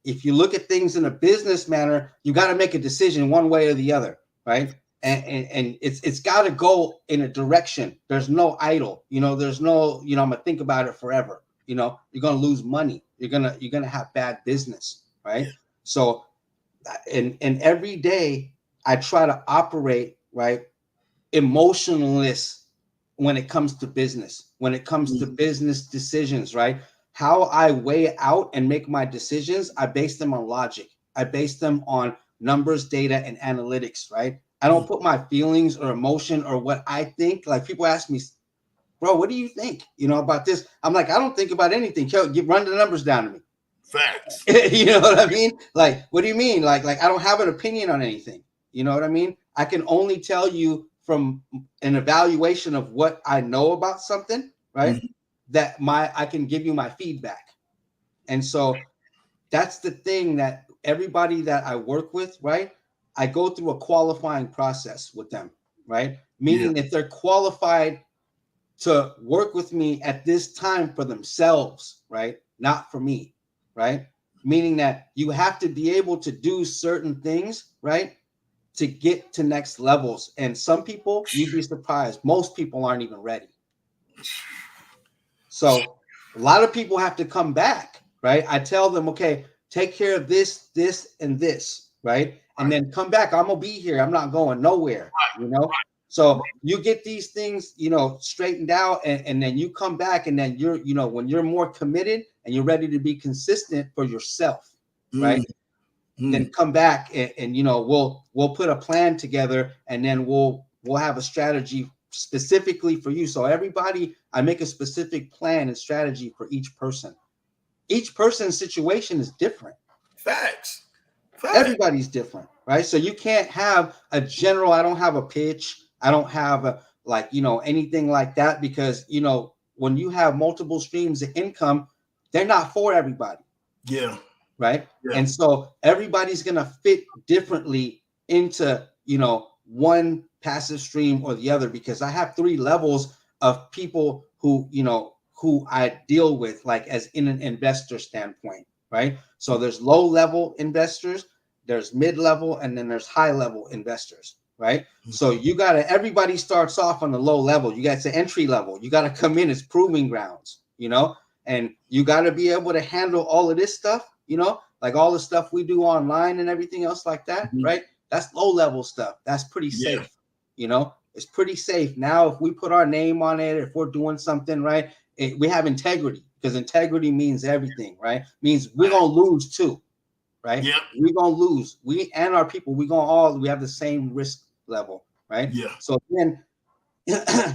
If you look at things in a business manner, you got to make a decision one way or the other, right? And it's got to go in a direction. There's no idle, there's no, I'm gonna think about it forever. You're gonna lose money. You're gonna have bad business, right? So, and every day I try to operate, right, emotionless when it comes to business, when it comes to business decisions, right? How I weigh out and make my decisions, I base them on logic. I base them on numbers, data, and analytics, right? I don't put my feelings or emotion or what I think. Like, people ask me, bro, what do you think, about this? I'm like, I don't think about anything. Run the numbers down to me. Facts. You know what I mean? Like, what do you mean? Like I don't have an opinion on anything. You know what I mean? I can only tell you from an evaluation of what I know about something, right? That I can give you my feedback. And so that's the thing, that everybody that I work with, right, I go through a qualifying process with them, right? Meaning if they're qualified to work with me at this time for themselves, right? Not for me, right? Meaning that you have to be able to do certain things, right, to get to next levels. And some people, you'd be surprised, most people aren't even ready. So a lot of people have to come back, right? I tell them, okay, take care of this, this, and this, right? And then come back. I'm gonna be here. I'm not going nowhere, So you get these things, straightened out, and then you come back, and then you're, when you're more committed and you're ready to be consistent for yourself, right? then come back and we'll put a plan together, and then we'll have a strategy specifically for you. So everybody, I make a specific plan and strategy for each person. Each person's situation is different. Facts. Everybody's different, right? So you can't have a general, I don't have a pitch, I don't have a anything like that, because when you have multiple streams of income, they're not for everybody. Yeah. Right. Yeah. And so everybody's gonna fit differently into one passive stream or the other, because I have 3 levels of people who I deal with, like as in an investor standpoint, right? So there's low level investors, there's mid level, and then there's high level investors, right? So everybody starts off on the low level. You got the entry level. You got to come in as proving grounds, and you got to be able to handle all of this stuff, like all the stuff we do online and everything else like that, right? That's low level stuff. That's pretty safe, it's pretty safe. Now, if we put our name on it, if we're doing something right, we have integrity, because integrity means everything, right? Means we're going to lose too, right? Yeah. We're going to lose. We and our people, we have the same risk level, right? Yeah. So then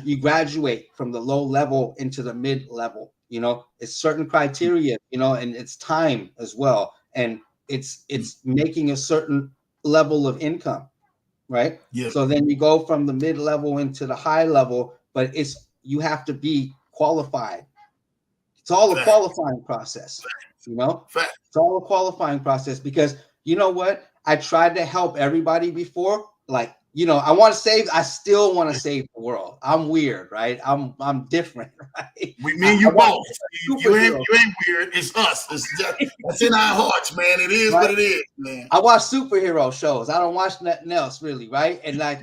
you graduate from the low level into the mid level. It's certain criteria, and it's time as well, and it's making a certain level of income, right? Yeah. So then you go from the mid level into the high level, but you have to be qualified. It's all a qualifying process, It's all a qualifying process, because you know what? I tried to help everybody before, like, I still want to save the world. I'm weird, right? I'm different, right? Me and you both. You ain't weird. It's us. That's in our hearts, man. It is what it is, man. I watch superhero shows. I don't watch nothing else, really, right? And like,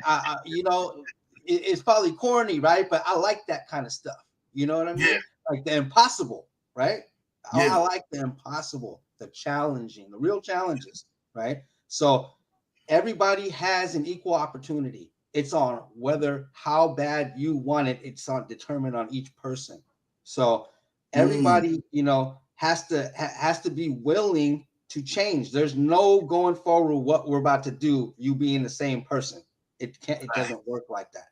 it's probably corny, right? But I like that kind of stuff. You know what I mean? Yeah. Like the impossible, right? Yeah. I like the impossible, the challenging, the real challenges, right? So everybody has an equal opportunity. It's on how bad you want it. It's determined on each person. So everybody, has to be willing to change. There's no going forward what we're about to do, you being the same person. It doesn't work like that.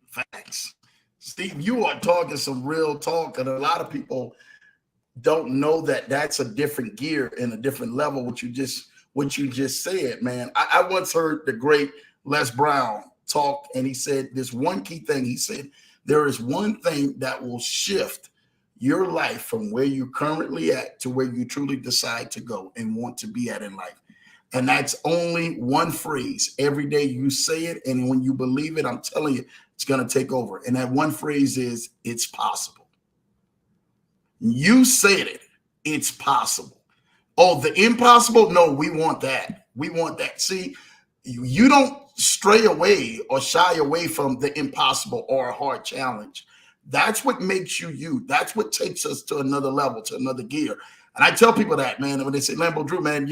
Facts. Steve, you are talking some real talk, and a lot of people don't know that that's a different gear and a different level. What you just said, man. I once heard the great Les Brown talk, and he said this one key thing. He said, there is one thing that will shift your life from where you're currently at to where you truly decide to go and want to be at in life. And that's only one phrase. Every day you say it, and when you believe it, I'm telling you, it's going to take over. And that one phrase is, it's possible. You said it. It's possible. Oh, the impossible? No, we want that. We want that. See, you don't stray away or shy away from the impossible or a hard challenge. That's what makes you you. That's what takes us to another level, to another gear. And I tell people that, man, when they say, Lambo Drew, man,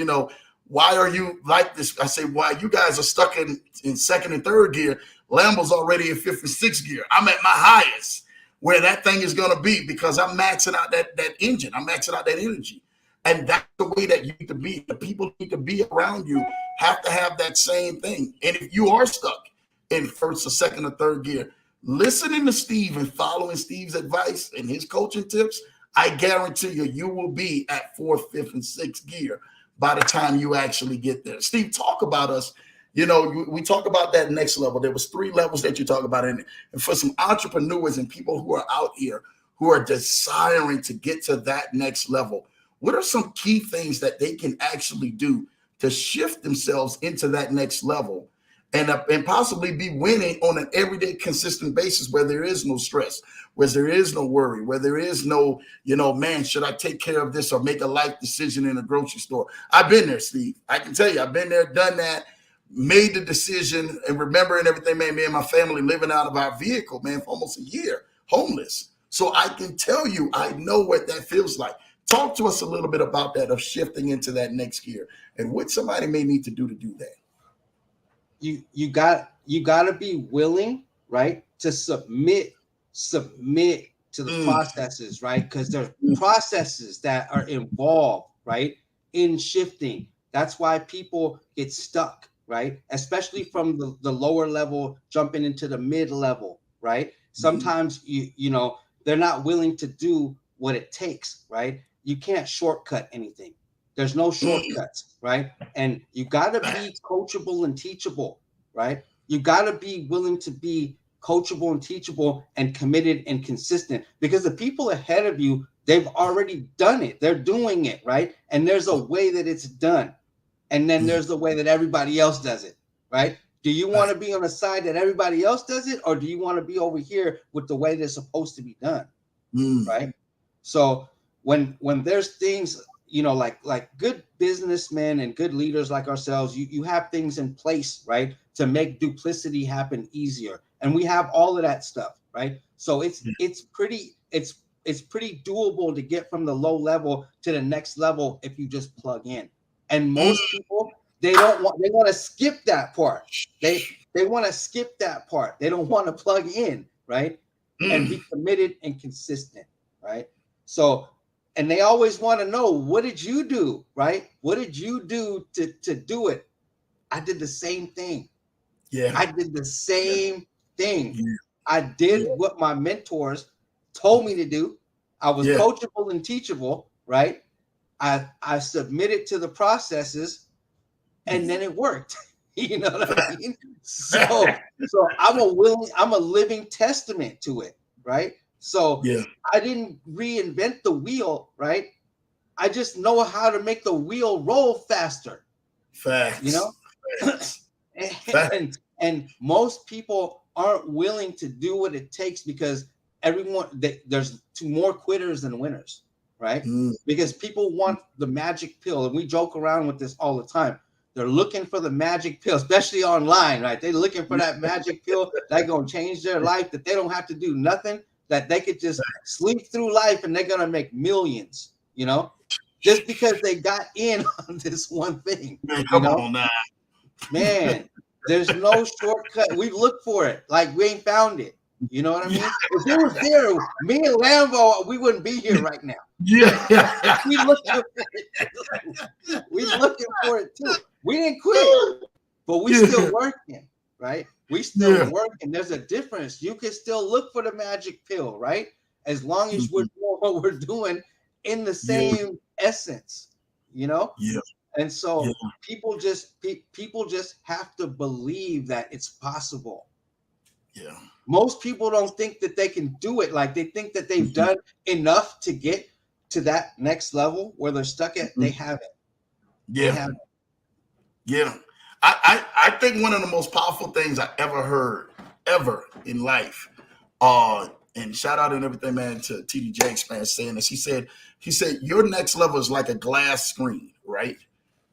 why are you like this? I say, why you guys are stuck in second and third gear. Lambo's already in fifth and sixth gear. I'm at my highest where that thing is going to be, because I'm maxing out that engine. I'm maxing out that energy. And that's the way that you need to be. The people need to be around you have to have that same thing. And if you are stuck in first or second or third gear, listening to Steve and following Steve's advice and his coaching tips, I guarantee you will be at fourth, fifth, and sixth gear by the time you actually get there. Steve, talk about us. We talk about that next level. There was 3 levels that you talk about in it. And for some entrepreneurs and people who are out here who are desiring to get to that next level, what are some key things that they can actually do to shift themselves into that next level and possibly be winning on an everyday consistent basis, where there is no stress, where there is no worry, where there is no, man, should I take care of this or make a life decision in a grocery store? I've been there, Steve. I can tell you, I've been there, done that, made the decision, and remembering everything, man, me and my family living out of our vehicle, man, for almost a year, homeless. So I can tell you, I know what that feels like. Talk to us a little bit about that, of shifting into that next gear and what somebody may need to do that. You got to be willing, right, to submit to the processes, right? Because there's processes that are involved, right, in shifting That's why people get stuck, right? Especially from the lower level, jumping into the mid level, right? Sometimes you know, they're not willing to do what it takes, right? You can't shortcut anything. There's no shortcuts, right? And you got to be coachable and teachable, right? You got to be willing to be coachable and teachable and committed and consistent, because the people ahead of you, they've already done it. They're doing it, right? And there's a way that it's done. And then there's the way that everybody else does it, right? Do you want to be on the side that everybody else does it, or do you want to be over here with the way that's supposed to be done, right? So when there's things, you know, like good businessmen and good leaders like ourselves, you have things in place, right, to make duplicity happen easier, and we have all of that stuff, right? So it's pretty doable to get from the low level to the next level if you just plug in. And most people, they want to skip that part. They want to skip that part. They don't want to plug in, right? And be committed and consistent, right? So, and they always want to know, what did you do, right? What did you do to do it? I did the same thing. Yeah. I did the same thing. I did what my mentors told me to do. I was coachable and teachable, right? I submitted to the processes, and then it worked. You know what I mean? So I'm a living testament to it, right? So I didn't reinvent the wheel, right? I just know how to make the wheel roll faster. Facts. You know? And most people aren't willing to do what it takes, because there's more quitters than winners, right? Because people want the magic pill, and we joke around with this all the time. They're looking for the magic pill, especially online, right? They're looking for that magic pill that's gonna change their life, that they don't have to do nothing, that they could just sleep through life and they're gonna make millions, you know, just because they got in on this one thing. Man, come on now. Man, there's no shortcut. We've looked for it, like we ain't found it. You know what I mean? If it was there, me and Lambo, we wouldn't be here right now. Yeah. We looking for it too. We didn't quit, but we still working, right? We still working. There's a difference. You can still look for the magic pill, right? As long as we're doing what we're doing in the same essence, you know? Yeah. And so people just have to believe that it's possible. Yeah. Most people don't think that they can do it. Like, they think that they've done enough to get to that next level where they're stuck at. They haven't. Yeah. They haven't. Yeah. I think one of the most powerful things I ever heard in life, and shout out and everything, man, to TD Jakes, man, saying this. He said, your next level is like a glass screen, right?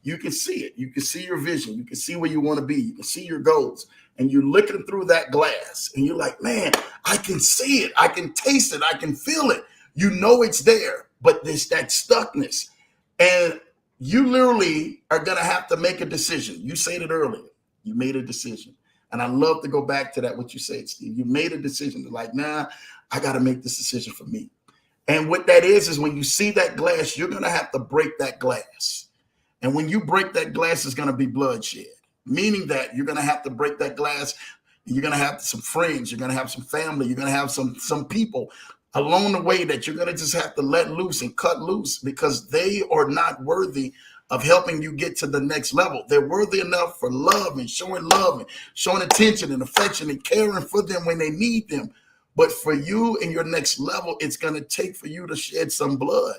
You can see it. You can see your vision. You can see where you want to be. You can see your goals. And you're looking through that glass and you're like, man, I can see it. I can taste it. I can feel it. You know it's there, but there's that stuckness. And you literally are going to have to make a decision. You said it earlier. You made a decision. And I love to go back to that, what you said, Steve. You made a decision. Like, nah, I got to make this decision for me. And what that is when you see that glass, you're going to have to break that glass. And when you break that glass, it's going to be bloodshed, meaning that you're going to have to break that glass. And you're going to have some friends. You're going to have some family. You're going to have some people along the way that you're going to just have to let loose and cut loose, because they are not worthy of helping you get to the next level. They're worthy enough for love and showing attention and affection and caring for them when they need them. But for you and your next level, it's going to take for you to shed some blood.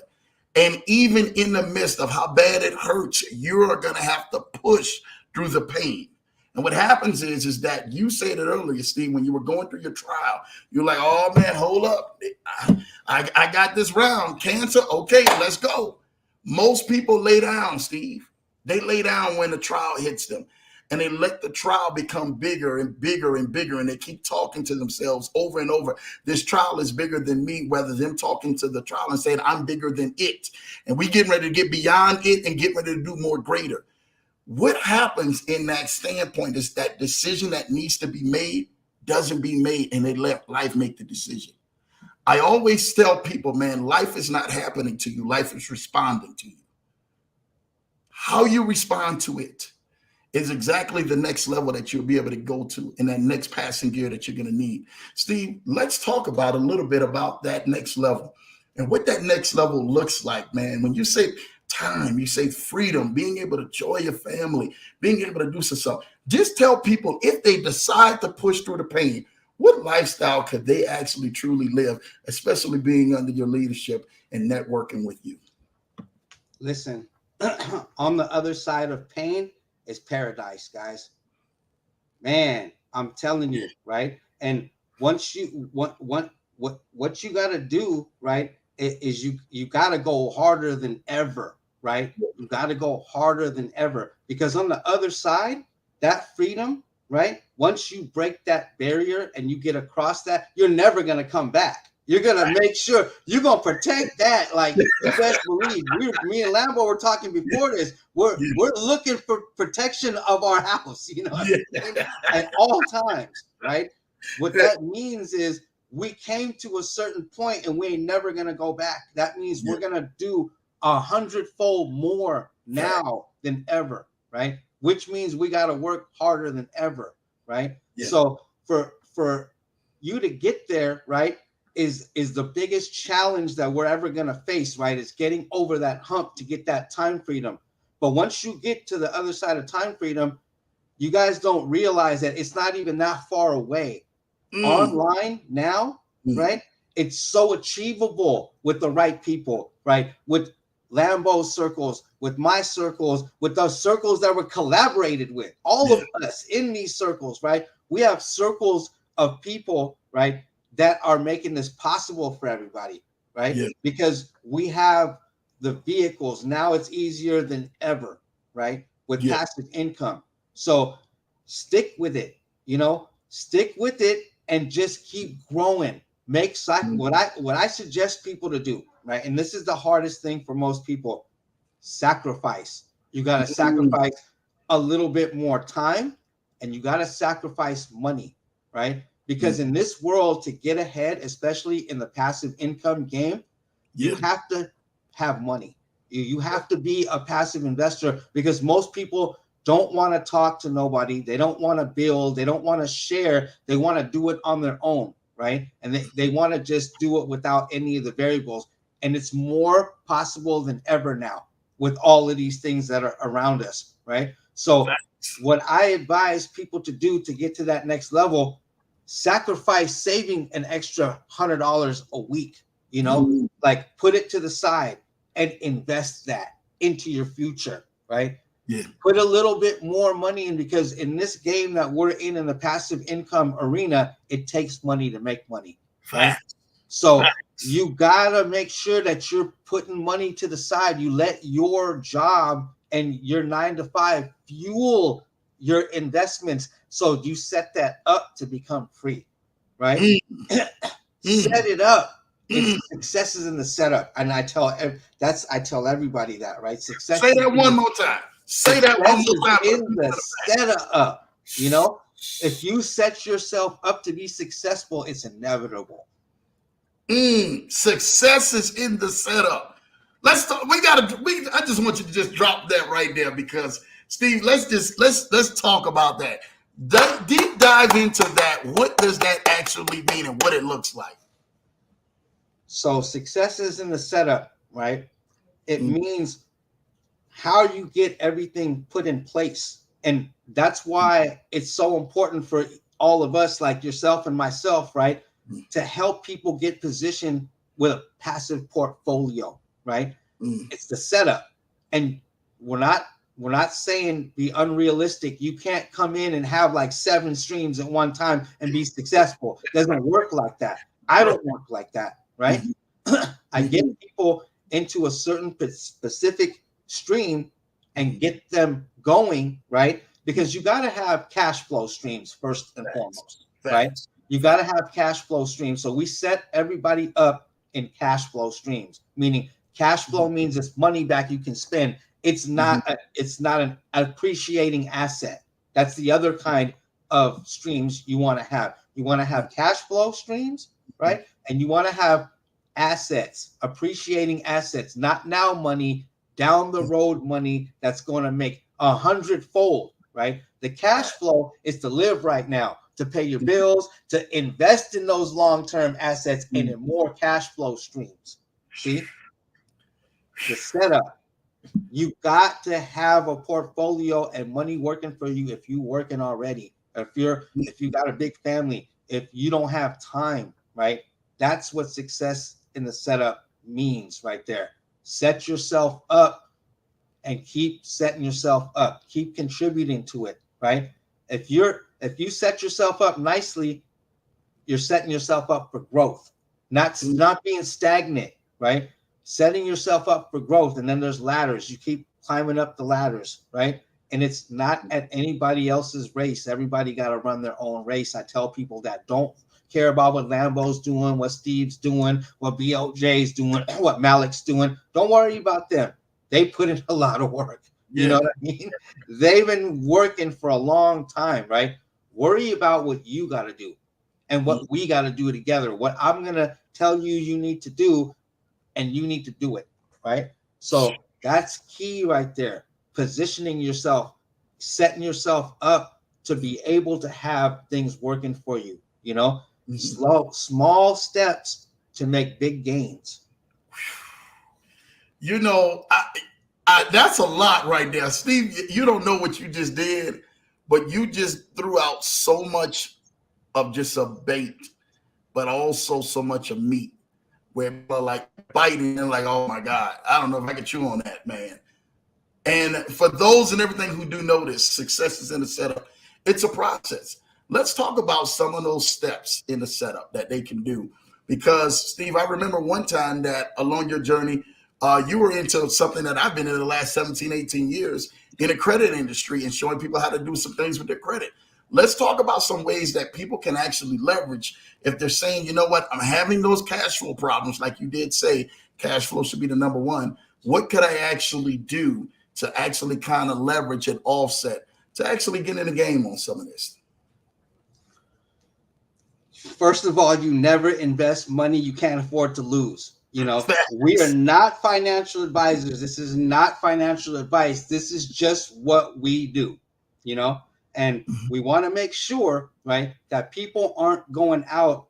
And even in the midst of how bad it hurts, you're going to have to push through the pain. And what happens is that you said it earlier, Steve, when you were going through your trial, you're like, oh, man, hold up. I got this round. Cancer. Okay, let's go. Most people lay down, Steve. They lay down when the trial hits them. And they let the trial become bigger and bigger and bigger. And they keep talking to themselves over and over. This trial is bigger than me, whether them talking to the trial and saying, I'm bigger than it. And we getting ready to get beyond it and get ready to do more greater. What happens in that standpoint is that decision that needs to be made doesn't be made, and they let life make the decision. I always tell people, man, life is not happening to you. Life is responding to you. How you respond to it is exactly the next level that you'll be able to go to in that next passing gear that you're going to need. Steve, let's talk about a little bit about that next level and what that next level looks like, man. When you say time, you say freedom, being able to enjoy your family, being able to do some stuff. Just tell people, if they decide to push through the pain, what lifestyle could they actually truly live, especially being under your leadership and networking with you? Listen, on the other side of pain is paradise, guys. Man, I'm telling you, right? And once you what you got to do, right, is you got to go harder than ever, right? You got to go harder than ever, because on the other side, that freedom, right? Once you break that barrier and you get across that, you're never going to come back. You're gonna make sure you're gonna protect that. Like, you best believe. Me and Lambo were talking before this. We're looking for protection of our house, you know what I mean? At all times, right? What that means is we came to a certain point and we ain't never gonna go back. That means we're gonna do 100-fold more now than ever, right? Which means we gotta work harder than ever, right? So for you to get there, right, is the biggest challenge that we're ever going to face, right? Is getting over that hump to get that time freedom. But once you get to the other side of time freedom, you guys don't realize that it's not even that far away. Online now, right? It's so achievable with the right people, right? With Lambo's circles, with my circles, with those circles that were collaborated with, all of us in these circles, right? We have circles of people, right, that are making this possible for everybody, right? Because we have the vehicles. Now it's easier than ever, right? With passive income. So stick with it, stick with it and just keep growing. Make what I suggest people to do, right? And this is the hardest thing for most people: sacrifice. You got to sacrifice a little bit more time, and you got to sacrifice money, right? Because in this world, to get ahead, especially in the passive income game, you have to have money. You have to be a passive investor, because most people don't want to talk to nobody. They don't want to build. They don't want to share. They want to do it on their own, right? And they want to just do it without any of the variables. And it's more possible than ever now with all of these things that are around us, right? So what I advise people to do to get to that next level: sacrifice saving an extra $100 a week, like put it to the side and invest that into your future, right? Put a little bit more money in, because in this game that we're in the passive income arena, it takes money to make money, right? So you gotta make sure that you're putting money to the side. You let your job and your 9 to 5 fuel your investments. So you set that up to become free, right? Set it up. Success is in the setup. And I tell everybody that, right? Success. Say that one more time. Say that one more time. In the setup, if you set yourself up to be successful, it's inevitable. Success is in the setup. Let's talk. I just want you to just drop that right there, because Steve, let's talk about that. Deep dive into that. What does that actually mean and what it looks like? So success is in the setup, right? It means how you get everything put in place. And that's why it's so important for all of us, like yourself and myself, right, to help people get positioned with a passive portfolio, right? It's the setup. And we're not saying be unrealistic. You can't come in and have like 7 streams at one time and be successful. It doesn't work like that. I don't work like that, right? I get people into a certain specific stream and get them going, right? Because you got to have cash flow streams first and foremost, right? You got to have cash flow streams. So we set everybody up in cash flow streams, meaning cash flow means it's money back you can spend. It's not an appreciating asset. That's the other kind of streams you want to have. You want to have cash flow streams, right? And you want to have assets, appreciating assets, not now money, down the road money that's going to make 100-fold, right? The cash flow is to live right now, to pay your bills, to invest in those long-term assets and in more cash flow streams. See, the setup. You got to have a portfolio and money working for you if you're working already. If you got a big family, if you don't have time, right? That's what success in the setup means right there. Set yourself up and keep setting yourself up. Keep contributing to it, right? If you set yourself up nicely, you're setting yourself up for growth, not being stagnant, right? Setting yourself up for growth. And then there's ladders. You keep climbing up the ladders, right? And it's not at anybody else's race. Everybody got to run their own race. I tell people that don't care about what Lambo's doing, what Steve's doing, what BOJ's doing, what Malik's doing. Don't worry about them. They put in a lot of work. You know what I mean? They've been working for a long time, right? Worry about what you got to do and what we got to do together. What I'm going to tell you need to do, and you need to do it, right? So that's key right there. Positioning yourself, setting yourself up to be able to have things working for you, you know? Small steps to make big gains. You know, that's a lot right there. Steve, you don't know what you just did, but you just threw out so much of just a bait, but also so much of meat where people are like biting and like, oh my God, I don't know if I can chew on that, man. And for those and everything who do notice, success is in the setup. It's a process. Let's talk about some of those steps in the setup that they can do. Because, Steve, I remember one time that along your journey, you were into something that I've been in the last 17, 18 years in the credit industry and showing people how to do some things with their credit. Let's talk about some ways that people can actually leverage if they're saying, you know what, I'm having those cash flow problems. Like you did say, cash flow should be the number one. What could I actually do to actually kind of leverage and offset to actually get in the game on some of this? First of all, you never invest money you can't afford to lose. You know, we are not financial advisors. This is not financial advice. This is just what we do, you know, and we want to make sure, right, that people aren't going out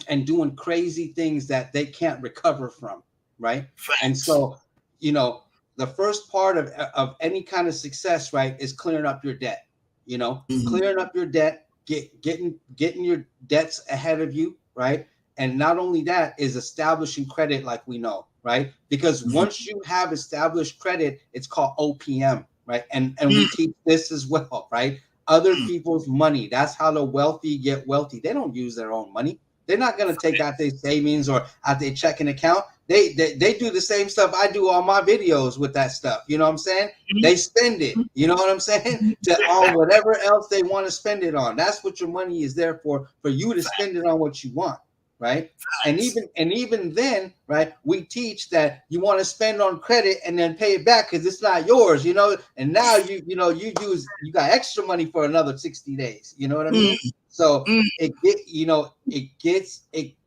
and doing crazy things that they can't recover from, right? And so, you know, the first part of any kind of success, right, is clearing up your debt, you know, clearing up your debt, getting your debts ahead of you, right? And not only that is establishing credit like we know, right? Because once you have established credit, it's called OPM, right? And we teach this as well, right? Other people's money. That's how the wealthy get wealthy. They don't use their own money. They're not going to take out their savings or out their checking account. They do the same stuff I do on my videos with that stuff. You know what I'm saying? They spend it. You know what I'm saying? On whatever else they want to spend it on. That's what your money is there for you to spend it on what you want. Right. And even then, right, we teach that you want to spend on credit and then pay it back because it's not yours, you know. And now you got extra money for another 60 days. You know what I mean? So it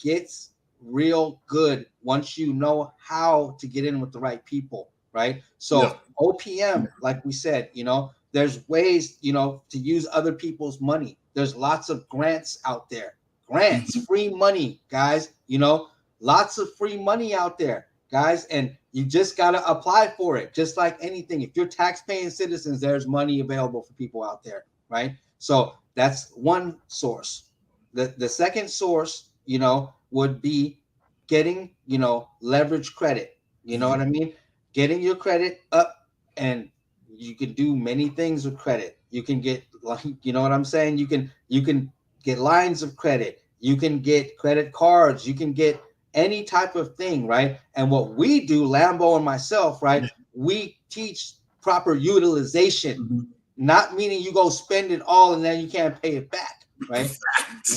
gets real good once you know how to get in with the right people, right? So OPM, like we said, you know, there's ways, you know, to use other people's money. There's lots of grants out there. Grants, free money, guys, you know, lots of free money out there, guys, and you just got to apply for it. Just like anything, if you're tax-paying citizens, there's money available for people out there, right? So that's one source. The second source, you know, would be getting, you know, leverage credit. You know what I mean? Getting your credit up, and you can do many things with credit. You can get, like, you know what I'm saying? You can get lines of credit, you can get credit cards, you can get any type of thing, right? And what we do, Lambo and myself, right, we teach proper utilization, not meaning you go spend it all and then you can't pay it back, right?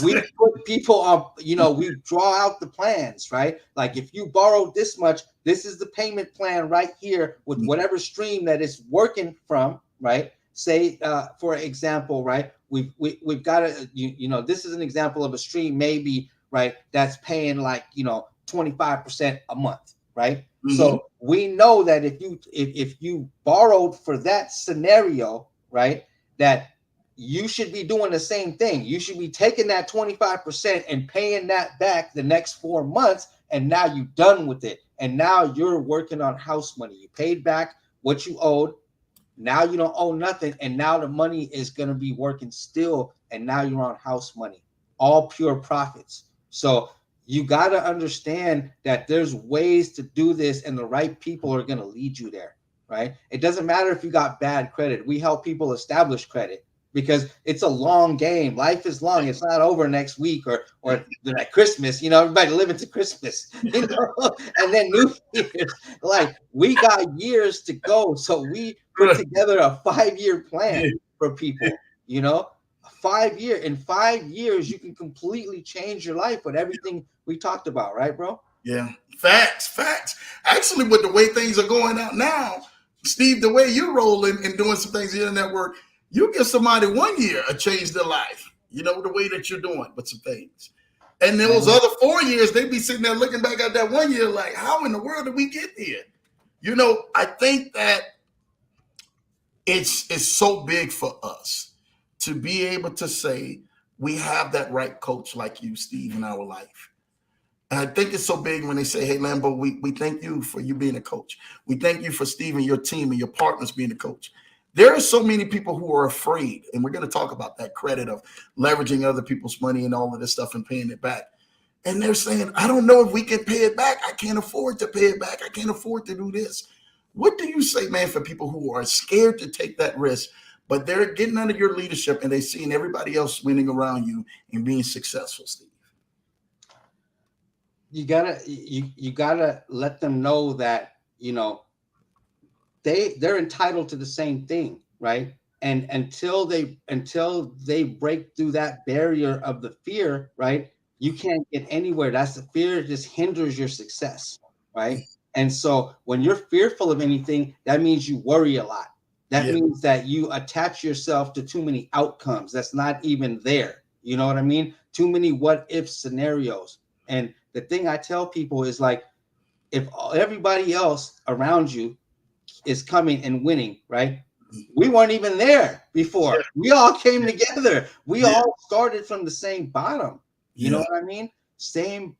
We put people on, you know, we draw out the plans, right? Like if you borrowed this much, this is the payment plan right here with whatever stream that it's working from, right? Say, for example, right, we've got a, you know, this is an example of a stream maybe, right, that's paying like, you know, 25% a month, right? Mm-hmm. So we know that if you borrowed for that scenario, right, that you should be doing the same thing. You should be taking that 25% and paying that back the next 4 months, and now you're done with it. And now you're working on house money. You paid back what you owed. Now you don't owe nothing, and now the money is going to be working still, and now you're on house money, all pure profits. So you got to understand that there's ways to do this, and the right people are going to lead you there, right? It doesn't matter if you got bad credit. We help people establish credit because it's a long game. Life is long. It's not over next week or at Christmas. Everybody living to Christmas, and then New Year's. Like, we got years to go, so we put together a 5-year plan for people. 5 year in 5 years you can completely change your life with everything we talked about, right, bro? Yeah, facts. Actually, with the way things are going out now, Steve, the way you're rolling and doing some things in the network, you give somebody 1 year a change their life. The way that you're doing with some things. And those other 4 years, they'd be sitting there looking back at that 1 year like, how in the world did we get here? I think that it's so big for us to be able to say we have that right coach like you, Steve, in our life. And I think it's so big when they say, hey, Lambo, we thank you for you being a coach. We thank you for Steve and your team and your partners being a coach. There are so many people who are afraid, and we're going to talk about that credit of leveraging other people's money and all of this stuff and paying it back. And they're saying, I don't know if we can pay it back. I can't afford to pay it back. I can't afford to do this. What do you say, man, for people who are scared to take that risk, but they're getting under your leadership and they're seeing everybody else winning around you and being successful, Steve? You gotta let them know that they're entitled to the same thing, right? And until they break through that barrier of the fear, right, you can't get anywhere. That's the fear just hinders your success, right? And so when you're fearful of anything, that means you worry a lot. That means that you attach yourself to too many outcomes that's not even there. You know what I mean? Too many what if scenarios. And the thing I tell people is, like, if everybody else around you is coming and winning, right? We weren't even there before. We all came together. We all started from the same bottom. You know what I mean? Same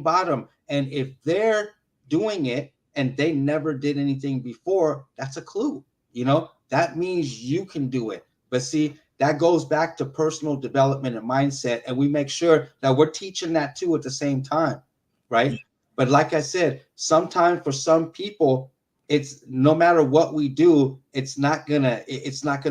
bottom. And if they're doing it and they never did anything before, that's a clue. That means you can do it. But see, that goes back to personal development and mindset. And we make sure that we're teaching that too at the same time, right? But like I said, sometimes for some people, it's no matter what we do, it's not gonna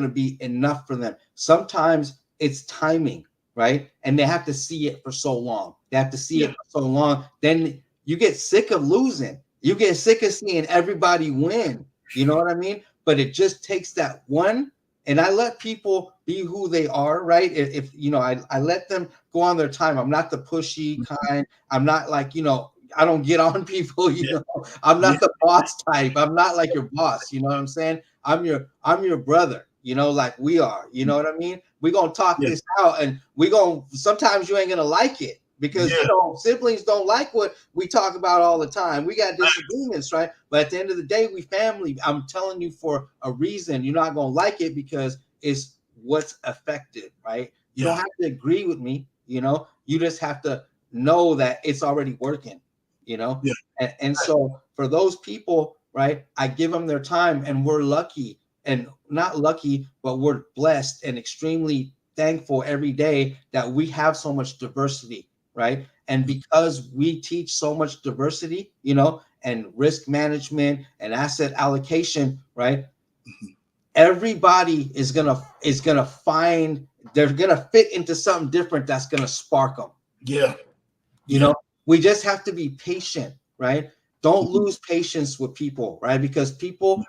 be enough for them. Sometimes it's timing, right? And they have to see it for so long. They have to see it for so long. Then you get sick of losing. You get sick of seeing everybody win. You know what I mean? But it just takes that one. And I let people be who they are, right? If I let them go on their time. I'm not the pushy kind. I'm not like, I don't get on people, I'm not the boss type. I'm not like your boss, you know what I'm saying? I'm your brother, like we are, you know what I mean? We're gonna talk this out, and sometimes you ain't gonna like it because siblings don't like what we talk about all the time. We got disagreements, right? But at the end of the day, we family. I'm telling you for a reason. You're not gonna like it because it's what's effective, right? You don't have to agree with me, you just have to know that it's already working. And so for those people, right, I give them their time, and we're lucky, and not lucky, but we're blessed and extremely thankful every day that we have so much diversity, right? And because we teach so much diversity, and risk management and asset allocation, right? Everybody is gonna find, they're gonna fit into something different that's gonna spark them. We just have to be patient, right? Don't lose patience with people, right? Because people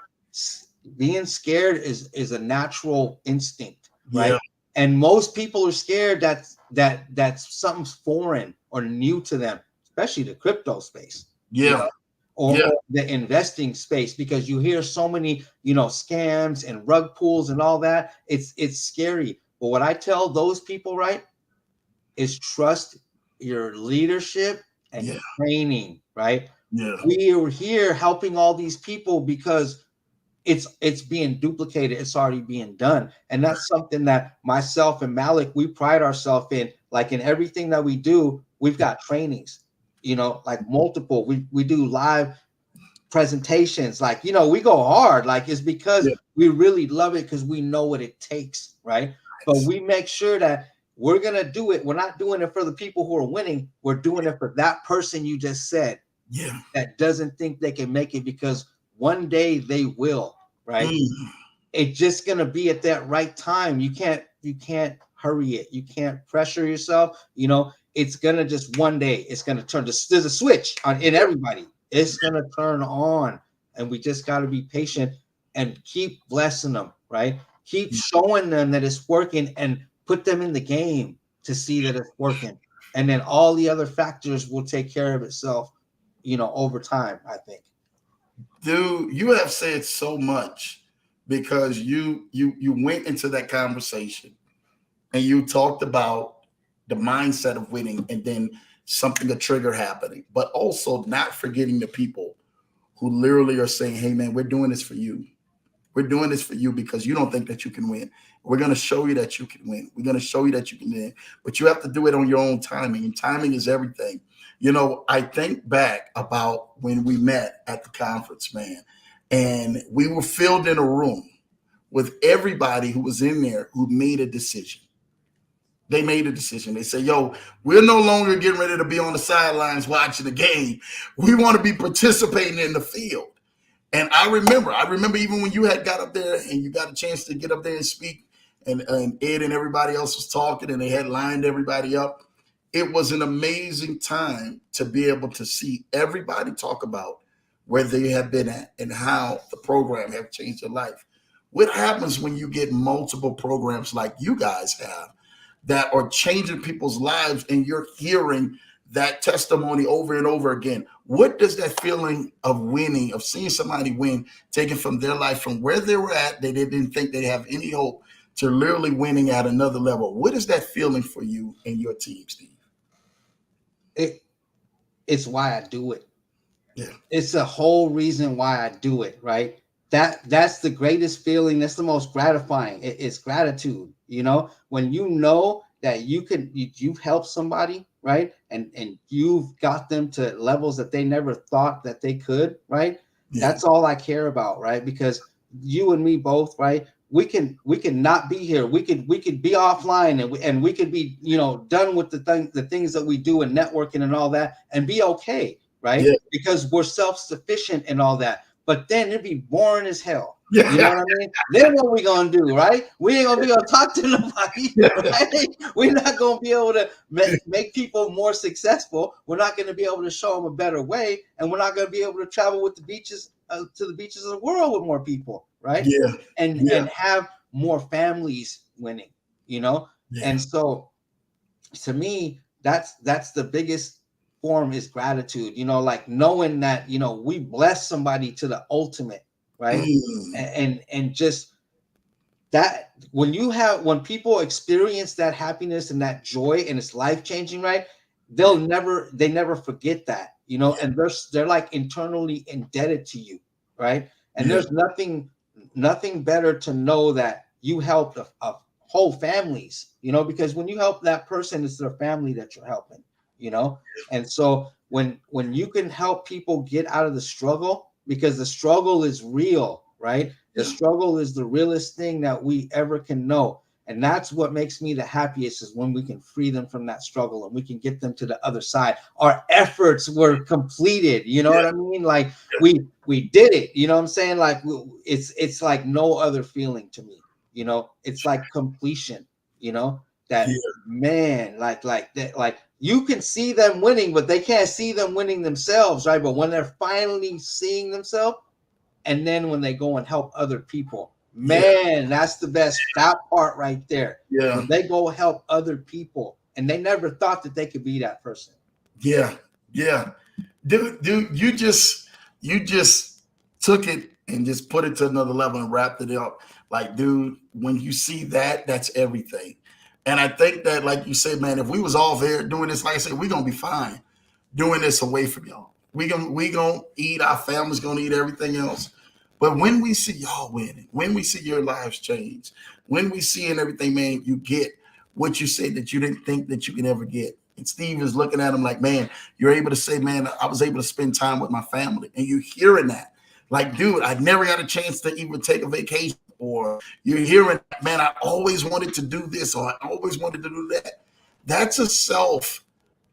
being scared is a natural instinct, right? And most people are scared that's something's foreign or new to them, especially the crypto space, or the investing space, because you hear so many, scams and rug pulls and all that. It's scary. But what I tell those people, right, is trust your leadership and training, right? Yeah. We are here helping all these people because it's being duplicated, it's already being done. And that's something that myself and Malik, we pride ourselves in. Like in everything that we do, we've got trainings, like multiple. We do live presentations, like, we go hard, like it's because Yeah. we really love it, because we know what it takes, right? But we make sure that we're gonna do it. We're not doing it for the people who are winning, we're doing it for that person you just said Yeah. that doesn't think they can make it, because one day they will, right? It's just gonna be at that right time. You can't hurry it. You can't pressure yourself. It's gonna just one day. It's gonna turn. There's a switch in everybody. It's gonna turn on, and we just got to be patient and keep blessing them. Right? Keep showing them that it's working, and put them in the game to see that it's working, and then all the other factors will take care of itself. Over time, I think. Dude, you have said so much, because you went into that conversation and you talked about the mindset of winning, and then something, a trigger happening, but also not forgetting the people who literally are saying, hey man, we're doing this for you. We're doing this for you because you don't think that you can win. We're going to show you that you can win. We're going to show you that you can win, but you have to do it on your own timing, and timing is everything. I think back about when we met at the conference, man, and we were filled in a room with everybody who was in there who made a decision. They made a decision. They said, yo, we're no longer getting ready to be on the sidelines watching the game. We want to be participating in the field. And I remember even when you had got up there and you got a chance to get up there and speak, and Ed and everybody else was talking and they had lined everybody up. It was an amazing time to be able to see everybody talk about where they have been at and how the program have changed their life. What happens when you get multiple programs like you guys have that are changing people's lives, and you're hearing that testimony over and over again? What does that feeling of winning, of seeing somebody win, taken from their life, from where they were at, they didn't think they have any hope, to literally winning at another level? What is that feeling for you and your team, Steve? It's why I do it. Yeah. It's the whole reason why I do it, right? That's the greatest feeling. That's the most gratifying. It's gratitude. When you know that you've helped somebody, right? And you've got them to levels that they never thought that they could, right? Yeah. That's all I care about, right? Because you and me both, right? We can not be here. We could be offline, and we could be done with the things that we do and networking and all that, and be okay, right? Yeah. Because we're self-sufficient and all that. But then it'd be boring as hell. Yeah. You know what I mean? Then what we gonna do, right? We ain't gonna be able to talk to nobody, right? We're not gonna be able to make people more successful. We're not gonna be able to show them a better way, and we're not gonna be able to travel with the beaches to the beaches of the world with more people, right? Yeah. And have more families winning, Yeah. And so, to me, that's the biggest form, is gratitude, like knowing that we bless somebody to the ultimate, right? And just that, when people experience that happiness and that joy, and it's life-changing, right? They never forget that, and they're like internally indebted to you, right? And Yeah. there's nothing better to know that you helped a whole families, because when you help that person, it's their family that you're helping, and so when you can help people get out of the struggle, because the struggle is real, right? The struggle is the realest thing that we ever can know. And that's what makes me the happiest, is when we can free them from that struggle and we can get them to the other side. Our efforts were completed. You know what I mean? Like we did it. You know what I'm saying? Like it's like no other feeling to me. It's like completion. That man, like that, like you can see them winning, but they can't see them winning themselves, right? But when they're finally seeing themselves, and then when they go and help other people, man, that's the best. That part right there. Yeah. When they go help other people, and they never thought that they could be that person. Yeah. Yeah. Dude, you just took it and just put it to another level and wrapped it up. Like, dude, when you see that, that's everything. And I think that, like you said, man, if we was all there doing this, like I said, we're gonna be fine doing this away from y'all. We gonna eat. Our family's gonna eat everything else. But when we see y'all winning, when we see your lives change, when we see and everything, man, you get what you said that you didn't think that you could ever get. And Steve is looking at him like, man, you're able to say, man, I was able to spend time with my family. And you're hearing that. Like, dude, I never got a chance to even take a vacation. Or you're hearing, man, I always wanted to do this, or I always wanted to do that. That's a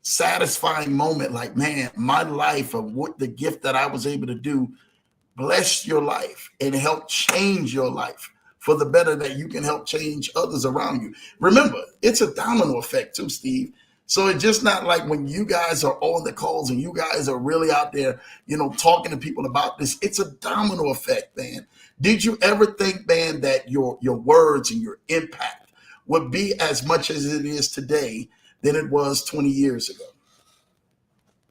satisfying moment. Like, man, my life of what the gift that I was able to do bless your life and help change your life for the better, that you can help change others around you. Remember, it's a domino effect too, Steve. So it's just not like when you guys are on the calls and you guys are really out there, talking to people about this. It's a domino effect, man. Did you ever think, man, that your words and your impact would be as much as it is today than it was 20 years ago?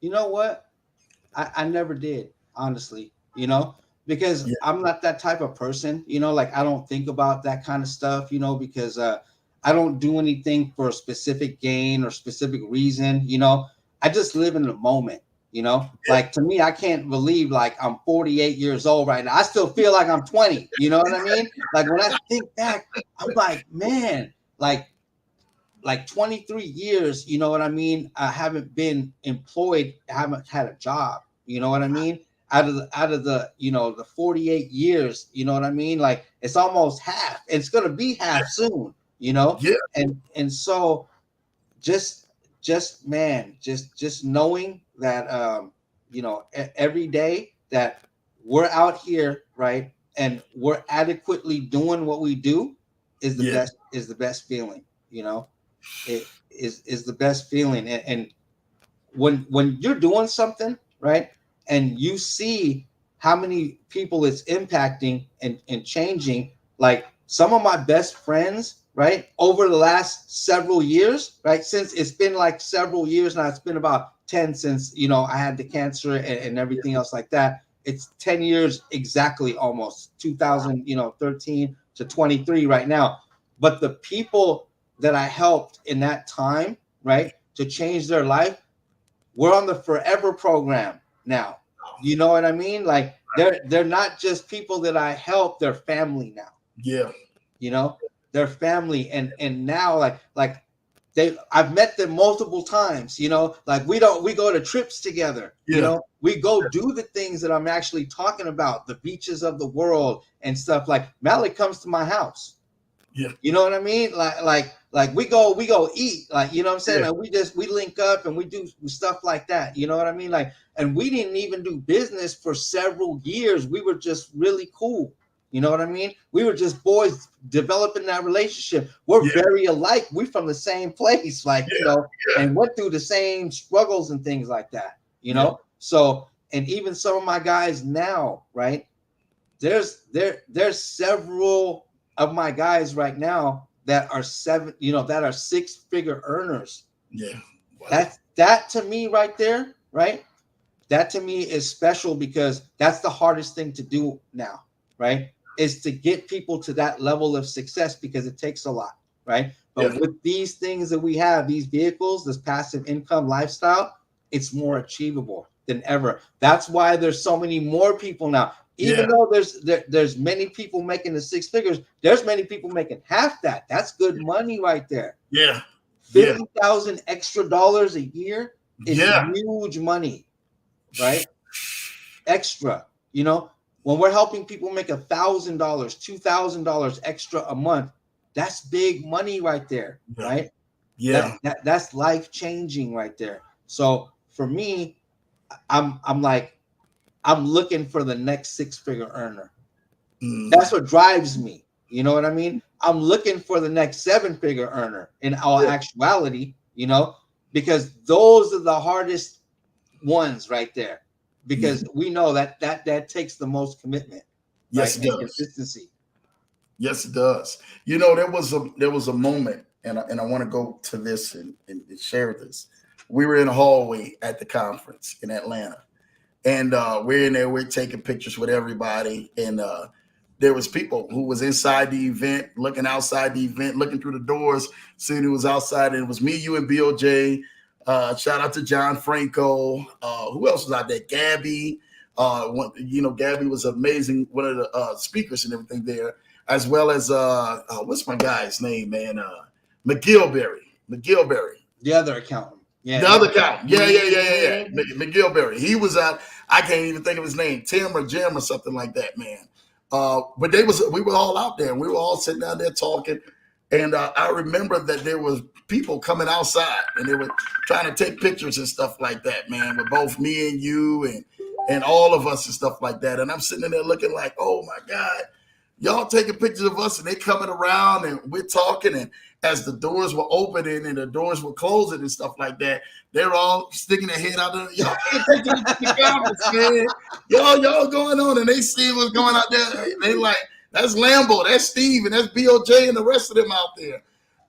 You know what? I never did, honestly, because Yeah, I'm not that type of person, like I don't think about that kind of stuff, because I don't do anything for a specific gain or specific reason, I just live in the moment, yeah, like to me, I can't believe like I'm 48 years old right now. I still feel like I'm 20, you know what I mean? Like when I think back, I'm like, man, like 23 years, you know what I mean? I haven't been employed, I haven't had a job, you know what I mean? Out of the, the 48 years, you know what I mean? Like it's almost half. It's gonna be half soon, yeah, and so just man, just knowing that every day that we're out here, right? And we're adequately doing what we do yeah, is the best feeling, it is the best feeling. And when you're doing something right and you see how many people it's impacting and changing, like some of my best friends, right, over the last several years, right, since it's been like several years now, it's been about 10 since I had the cancer and everything else like that. It's 10 years exactly, almost 2013 to 23 right now. But the people that I helped in that time, right, to change their life, we're on the forever program now. You know what I mean? Like they're not just people that I help, they're family now. yeah, You know, they're family, and now like I've met them multiple times. Like we go to trips together. yeah, We go do the things that I'm actually talking about, the beaches of the world and stuff. Like Malik comes to my house. yeah, You know what I mean? Like we go eat, like, you know what I'm saying? yeah, Like we link up and we do stuff like that. You know what I mean? Like, and we didn't even do business for several years. We were just really cool. You know what I mean? We were just boys developing that relationship. We're yeah, very alike. We from the same place, like, yeah, yeah, and went through the same struggles and things like that, yeah, So, and even some of my guys now, right? There's several of my guys right now that are that are six-figure earners. yeah. Wow. That to me right there, right? That to me is special because that's the hardest thing to do now, right? Is to get people to that level of success because it takes a lot, right? Yeah, But with these things that we have, these vehicles, this passive income lifestyle, it's more achievable than ever. That's why there's so many more people now. yeah, Even though there's many people making the six figures, there's many people making half that. That's good money right there. yeah, yeah, 50,000 extra dollars a year is yeah, huge money, right? Extra, when we're helping people make $1,000, $2,000 extra a month, that's big money right there, yeah, right? yeah. That's life changing right there. So for me, I'm like, I'm looking for the next six-figure earner. Mm, That's what drives me. You know what I mean? I'm looking for the next seven-figure earner in all yeah, actuality, because those are the hardest ones right there. yeah. Because we know that takes the most commitment, Yes, right? it And does. consistency. Yes, it does. There was a moment, and I want to go to this and share this. We were in a hallway at the conference in Atlanta, and we're in there. We're taking pictures with everybody, and there was people who was inside the event, looking outside the event, looking through the doors, seeing who was outside, and it was me, you, and BOJ. Shout out to John Franco. Who else was out there? Gabby. Gabby was amazing. One of the speakers and everything there, as well as what's my guy's name, man? McGillberry. McGillberry. The other accountant. Yeah. The other guy. Yeah. McGillberry. He was out. I can't even think of his name. Tim or Jim or something like that, man. But we were all out there. And we were all sitting down there talking. And I remember that there was people coming outside and they were trying to take pictures and stuff like that, man, with both me and you and all of us and stuff like that. And I'm sitting in there looking like, oh my God, y'all taking pictures of us and they coming around and we're talking. And as the doors were opening and the doors were closing and stuff like that, they're all sticking their head out there. Y'all ain't taking the cameras, man. Y'all going on, and they see what's going out there. They like, that's Lambo, that's Steve, and that's BOJ and the rest of them out there.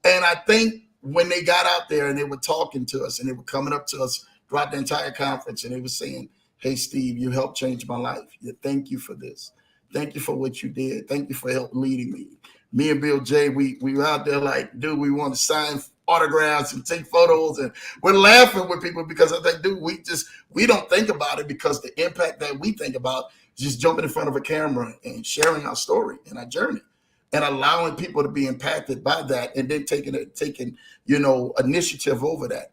And I think when they got out there and they were talking to us and they were coming up to us throughout the entire conference and they were saying, hey, Steve, you helped change my life. Thank you for this. Thank you for what you did. Thank you for helping leading me. Me and Bill J, we were out there like, dude, we want to sign autographs and take photos, and we're laughing with people because I think, dude, we don't think about it because the impact that we think about is just jumping in front of a camera and sharing our story and our journey and allowing people to be impacted by that and then taking initiative over that.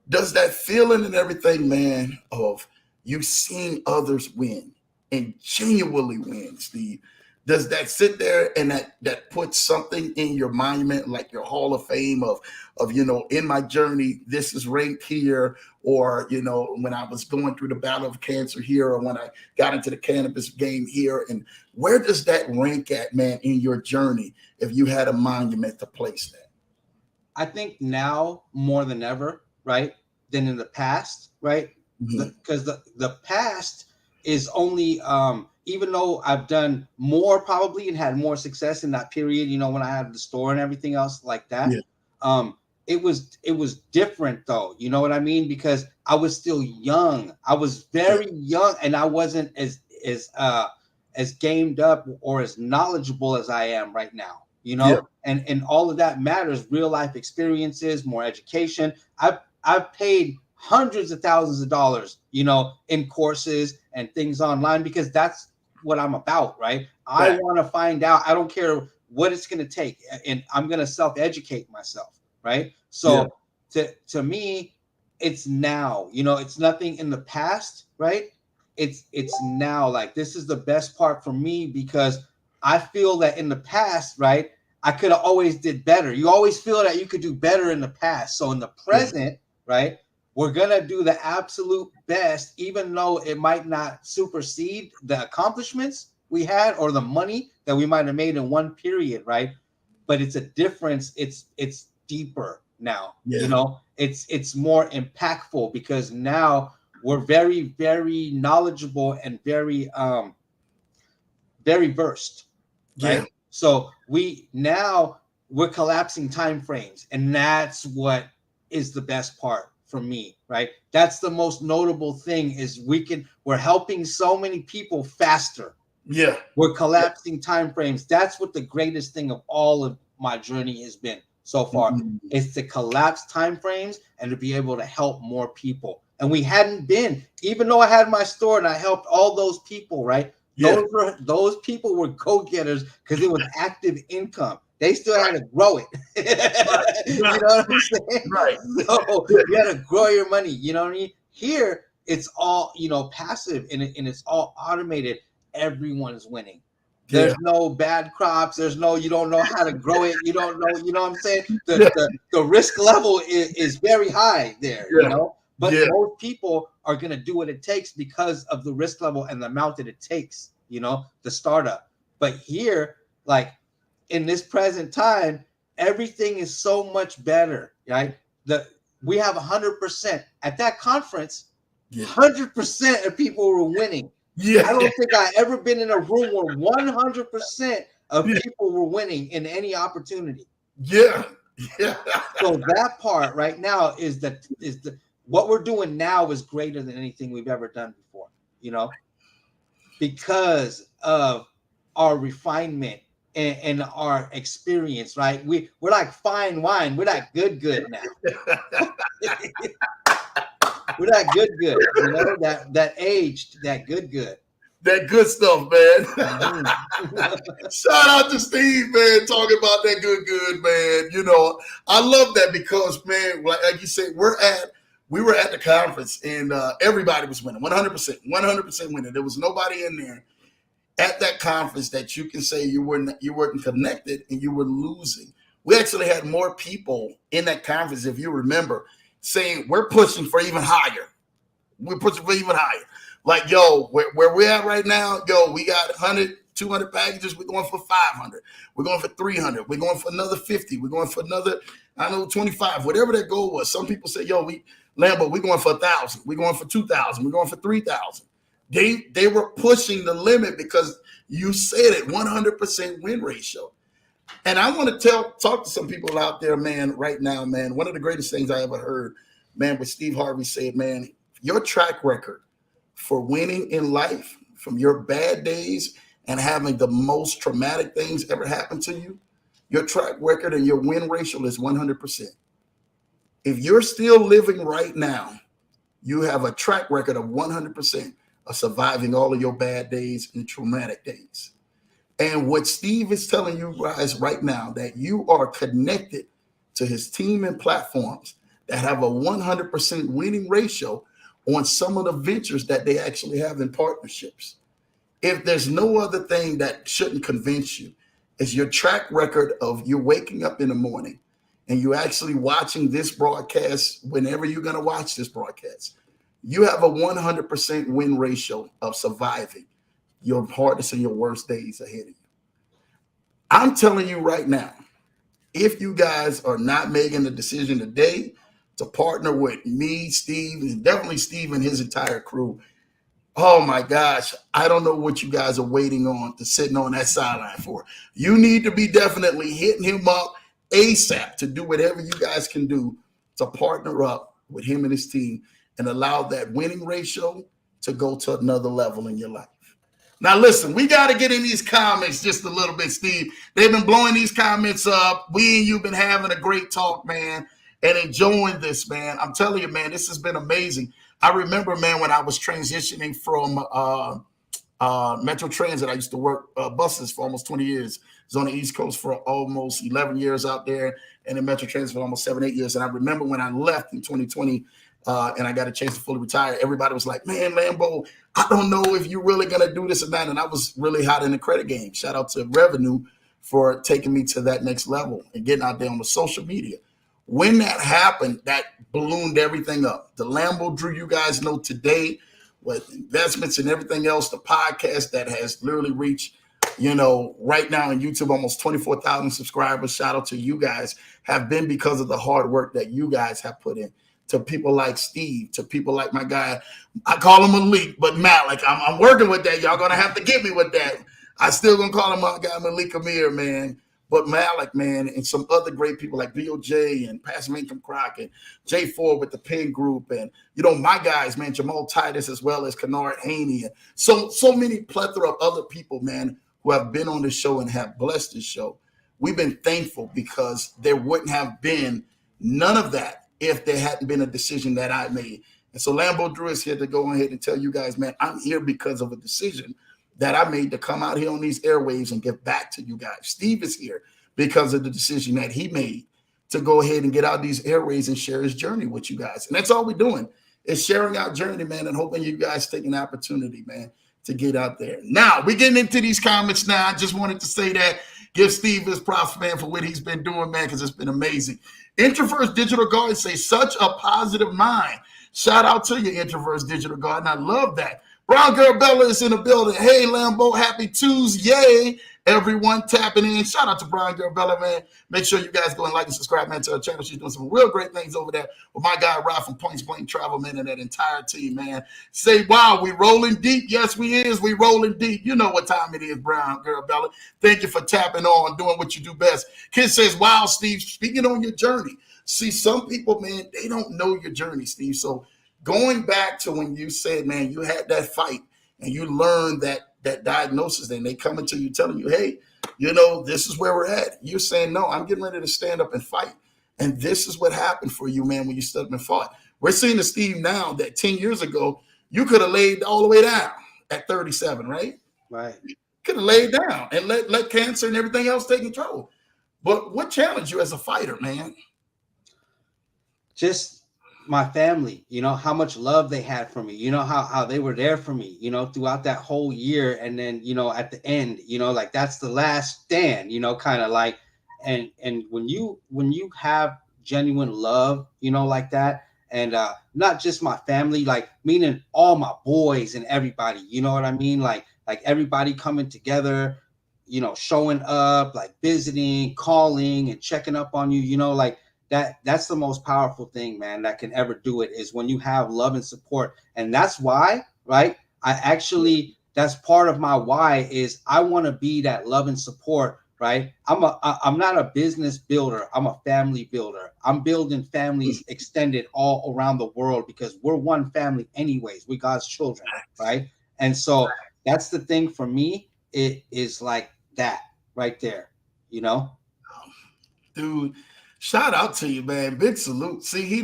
Does that feeling and everything, man, of you seeing others win and genuinely win, Steve, does that sit there and that puts something in your monument, like your Hall of Fame of in my journey, this is ranked here, or, when I was going through the battle of cancer here, or when I got into the cannabis game here, and where does that rank at, man, in your journey, if you had a monument to place that? I think now more than ever, right, than in the past, right? Because the past is only, even though I've done more probably and had more success in that period, when I had the store and everything else like that, it was different though. You know what I mean? Because I was still young. I was very young, and I wasn't as gamed up or as knowledgeable as I am right now. And all of that matters. Real life experiences, more education. I've paid hundreds of thousands of dollars, in courses and things online, because that's what I'm about, right? I want to find out. I don't care what it's going to take, and I'm going to self-educate myself, right? So to me, it's now, it's nothing in the past, right? It's now. Like, this is the best part for me, because I feel that in the past, right, I could have always did better. You always feel that you could do better in the past. So in the present, right, we're going to do the absolute best, even though it might not supersede the accomplishments we had or the money that we might have made in one period, right? But it's a difference. It's deeper now, it's more impactful, because now we're very, very knowledgeable and very, very versed, right? So we're collapsing time frames, and that's what is the best part for me, right? That's the most notable thing, is we're helping so many people faster. We're collapsing time frames. That's what the greatest thing of all of my journey has been so far, is to collapse time frames and to be able to help more people. And we hadn't been, even though I had my store and I helped all those people, right? Those people were go-getters because it was active income. They still had to grow it. You know what I'm saying? Right. So you had to grow your money. You know what I mean? Here, it's all, passive, and it's all automated. Everyone's winning. There's no bad crops. There's no, you don't know how to grow it. You don't know, you know what I'm saying? The risk level is very high there, But most people are going to do what it takes because of the risk level and the amount that it takes, the startup. But here, like, in this present time, everything is so much better, right? We have 100% at that conference. 100% of people were winning. I don't think I ever been in a room where 100% of people were winning in any opportunity. So that part right now is what we're doing now is greater than anything we've ever done before, because of our refinement and our experience, right? We're like fine wine. We're like good now. We're that good, you know, that aged, that good. That good stuff, man. Mhm. Shout out to Steve, man, talking about that good, man. You know, I love that because, man, like you said, we were at the conference and everybody was winning, 100% winning. There was nobody in there at that conference that you can say you weren't connected and you were losing. We actually had more people in that conference, if you remember, saying we're pushing for even higher. We're pushing for even higher. Like, yo, where we're at right now, yo, we got 100, 200 packages. We're going for 500. We're going for 300. We're going for another 50. We're going for another, I don't know, 25, whatever that goal was. Some people say, yo, Lambo, we're going for 1,000. We're going for 2,000. We're going for 3,000. They were pushing the limit because you said it, 100% win ratio. And I want to talk to some people out there, man, right now, man. One of the greatest things I ever heard, man, what Steve Harvey said, man, your track record for winning in life from your bad days and having the most traumatic things ever happen to you, your track record and your win ratio is 100%. If you're still living right now, you have a track record of 100% of surviving all of your bad days and traumatic days. And what Steve is telling you guys right now, that you are connected to his team and platforms that have a 100% winning ratio on some of the ventures that they actually have in partnerships. If there's no other thing that shouldn't convince you, is your track record of you waking up in the morning and you actually watching this broadcast whenever you're going to watch this broadcast. You have a 100% win ratio of surviving your hardest and your worst days ahead of you. I'm telling you right now, if you guys are not making the decision today to partner with me, Steve, and definitely Steve and his entire crew, oh my gosh, I don't know what you guys are waiting on to sitting on that sideline for. You need to be definitely hitting him up ASAP to do whatever you guys can do to partner up with him and his team and allow that winning ratio to go to another level in your life. Now, listen, we got to get in these comments just a little bit, Steve. They've been blowing these comments up. We and you been having a great talk, man, and enjoying this, man. I'm telling you, man, this has been amazing. I remember, man, when I was transitioning from Metro Transit, I used to work buses for almost 20 years. I was on the East Coast for almost 11 years out there, and in Metro Transit for almost 7, 8 years. And I remember when I left in 2020, and I got a chance to fully retire, everybody was like, man, Lambo, I don't know if you're really going to do this or not. And I was really hot in the credit game. Shout out to Revenue for taking me to that next level and getting out there on the social media. When that happened, that ballooned everything up. The Lambo Drew you guys know today with investments and everything else, the podcast that has literally reached, right now on YouTube, almost 24,000 subscribers. Shout out to you guys, have been because of the hard work that you guys have put in. To people like Steve, to people like my guy, I call him Malik, but Malik, I'm working with that. Y'all gonna have to get me with that. I still gonna call him my guy Malik Amir, man. But Malik, man, and some other great people like BOJ and Pastor Malcolm Crock and Jay Ford with the Penn Group, and my guys, man, Jamal Titus as well as Kennard Haney, and so many plethora of other people, man, who have been on the show and have blessed this show. We've been thankful because there wouldn't have been none of that if there hadn't been a decision that I made. And so Lambo Drew is here to go ahead and tell you guys, man, I'm here because of a decision that I made to come out here on these airwaves and give back to you guys. Steve is here because of the decision that he made to go ahead and get out these airwaves and share his journey with you guys. And that's all we're doing is sharing our journey, man, and hoping you guys take an opportunity, man, to get out there. Now, we're getting into these comments now. I just wanted to say that. Give Steve his props, man, for what he's been doing, man, because it's been amazing. Introverse Digital Garden say, such a positive mind. Shout out to you, Introverse Digital Garden. I love that. Brown Girl Bella is in the building. Hey, Lambo, happy Tuesday. Everyone tapping in. Shout out to Brown Girl Bella, man. Make sure you guys go and like and subscribe, man, to her channel. She's doing some real great things over there with my guy, Rob from Points Blank Travel, man, and that entire team, man. Say, wow, we rolling deep. Yes, we is. We rolling deep. You know what time it is, Brown Girl Bella. Thank you for tapping on, doing what you do best. Kid says, wow, Steve, speaking on your journey. See, some people, man, they don't know your journey, Steve. So going back to when you said, man, you had that fight and you learned that diagnosis, and they coming to you telling you, hey, this is where we're at. You're saying, no, I'm getting ready to stand up and fight. And this is what happened for you, man, when you stood up and fought. We're seeing the Steve now that 10 years ago, you could have laid all the way down at 37, right? Right. Could have laid down and let cancer and everything else take control. But what challenged you as a fighter, man? Just my family, how much love they had for me, how they were there for me, throughout that whole year. And then, at the end, like that's the last stand, kind of like, and when you have genuine love, like that, and not just my family, like meaning all my boys and everybody, you know what I mean? Like everybody coming together, showing up, like visiting, calling and checking up on you, like that's the most powerful thing, man, that can ever do it, is when you have love and support. And that's why, right, that's part of my why, is I want to be that love and support, right? I'm not a business builder, I'm a family builder. I'm building families extended all around the world, because we're one family anyways, we're God's children, right? And so that's the thing for me. It is like that right there, Dude, shout out to you, man. Big salute. See,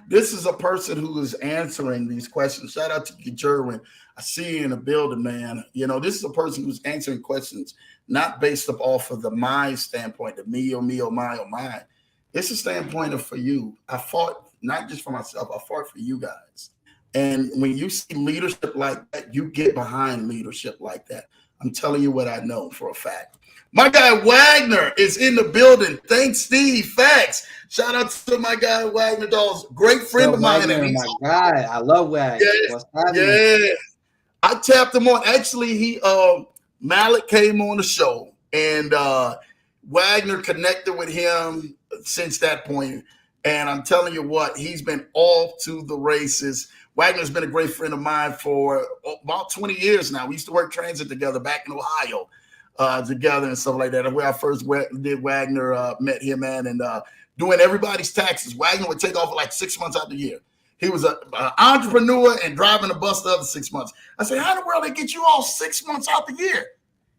this is a person who is answering these questions. Shout out to you, Jerwin. I see you in the building, man. This is a person who's answering questions not based up off of the my standpoint, the me or my or mine. It's a standpoint of for you. I fought not just for myself, I fought for you guys. And when you see leadership like that, you get behind leadership like that. I'm telling you what I know for a fact. My guy Wagner is in the building. Thanks, Steve. Facts. Shout out to my guy Wagner Dolls. Great friend of mine. Wagner, my guy. I love Wagner. Yeah, What's happening? yeah. I tapped him on. Actually, Malik came on the show, and Wagner connected with him since that point. And I'm telling you what, he's been off to the races. Wagner's been a great friend of mine for about 20 years now. We used to work transit together back in Ohio. Together and stuff like that. Where I first did Wagner, met him, man, and doing everybody's taxes. Wagner would take off for like 6 months out of the year. He was an entrepreneur and driving a bus the other 6 months. I said, how in the world they get you all 6 months out the year?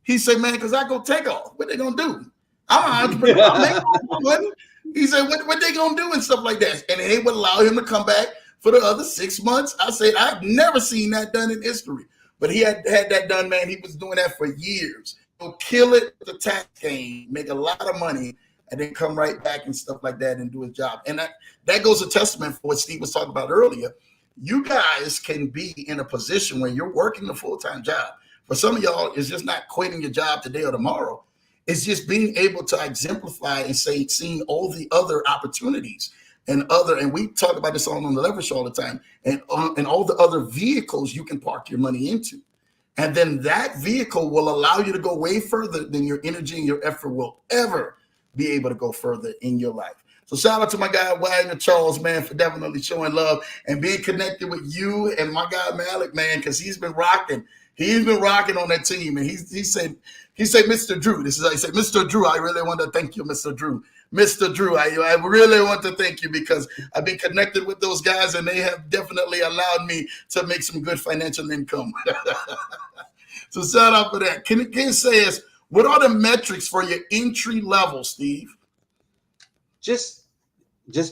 He said, man, because I go take off. What they gonna do? I'm an entrepreneur. I make all my money. He said, what they gonna do and stuff like that. And they would allow him to come back for the other 6 months. I said, I've never seen that done in history. But he had that done, man. He was doing that for years. He'll kill it with the tax game, make a lot of money, and then come right back and stuff like that and do his job. And that goes a testament for what Steve was talking about earlier. You guys can be in a position where you're working a full-time job. For some of y'all, it's just not quitting your job today or tomorrow. It's just being able to exemplify and seeing all the other opportunities and we talk about this on the leverage all the time, and all the other vehicles you can park your money into. And then that vehicle will allow you to go way further than your energy and your effort will ever be able to go further in your life. So shout out to my guy Wagner Charles, man, for definitely showing love and being connected with you and my guy Malik, man, because he's been rocking. He's been rocking on that team. And he said, Mr. Drew, this is how he said, Mr. Drew, I really want to thank you, Mr. Drew. Mr. Drew, I really want to thank you, because I've been connected with those guys and they have definitely allowed me to make some good financial income. So shout out for that. Can you say us, what are the metrics for your entry level, Steve? Just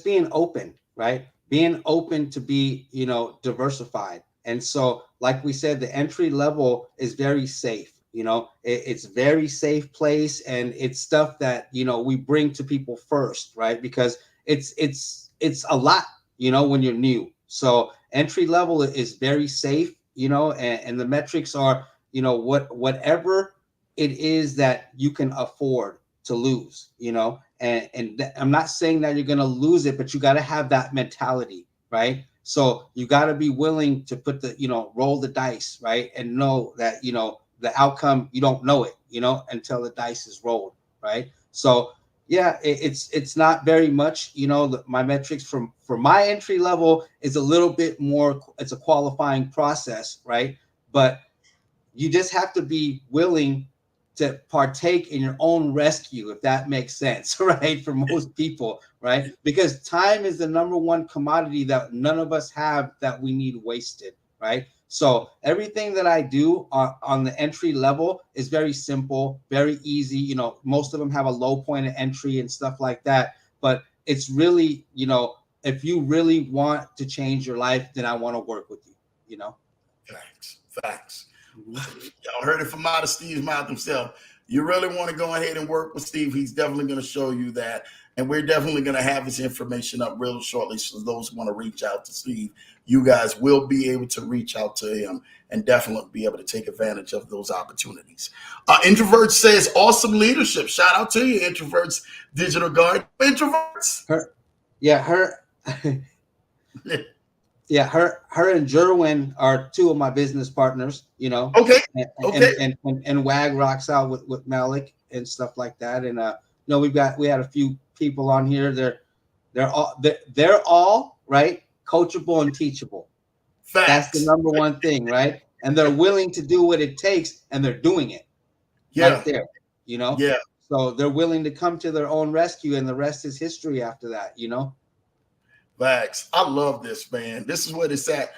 being open, right? Being open to be, diversified. And so, like we said, the entry level is very safe. It's a very safe place, and it's stuff that, we bring to people first, right? Because it's a lot, when you're new. So entry level is very safe, and the metrics are, whatever it is that you can afford to lose, and I'm not saying that you're going to lose it, but you got to have that mentality, right? So you got to be willing to put roll the dice, right? And know that, the outcome, you don't know it, until the dice is rolled, right? So yeah, it's not very much, my metrics for my entry level is a little bit more, it's a qualifying process, right? But you just have to be willing to partake in your own rescue, if that makes sense, right? For most people, right? Because time is the number one commodity that none of us have that we need wasted, right? So everything that I do on the entry level is very simple, very easy. Most of them have a low point of entry and stuff like that, but it's really, if you really want to change your life, then I want to work with you, you know? Facts. Y'all heard it from out of Steve's mouth himself. You really want to go ahead and work with Steve, he's definitely going to show you that. And we're definitely going to have his information up real shortly. So those who want to reach out to Steve, you guys will be able to reach out to him and definitely be able to take advantage of those opportunities. Introvert says, awesome leadership. Shout out to you, Introverts Digital Guard. Introverts. Her and Jerwin are two of my business partners, you know. Okay. And Wag rocks out with Malik and stuff like that. And you know, we had a few people on here. They're all right, coachable and teachable. Facts. That's the number one thing, right? And they're willing to do what it takes, and they're doing it. Yeah. Right there, you know. Yeah. So they're willing to come to their own rescue, and the rest is history after that, you know. Facts. I love this, man. This is what it's at.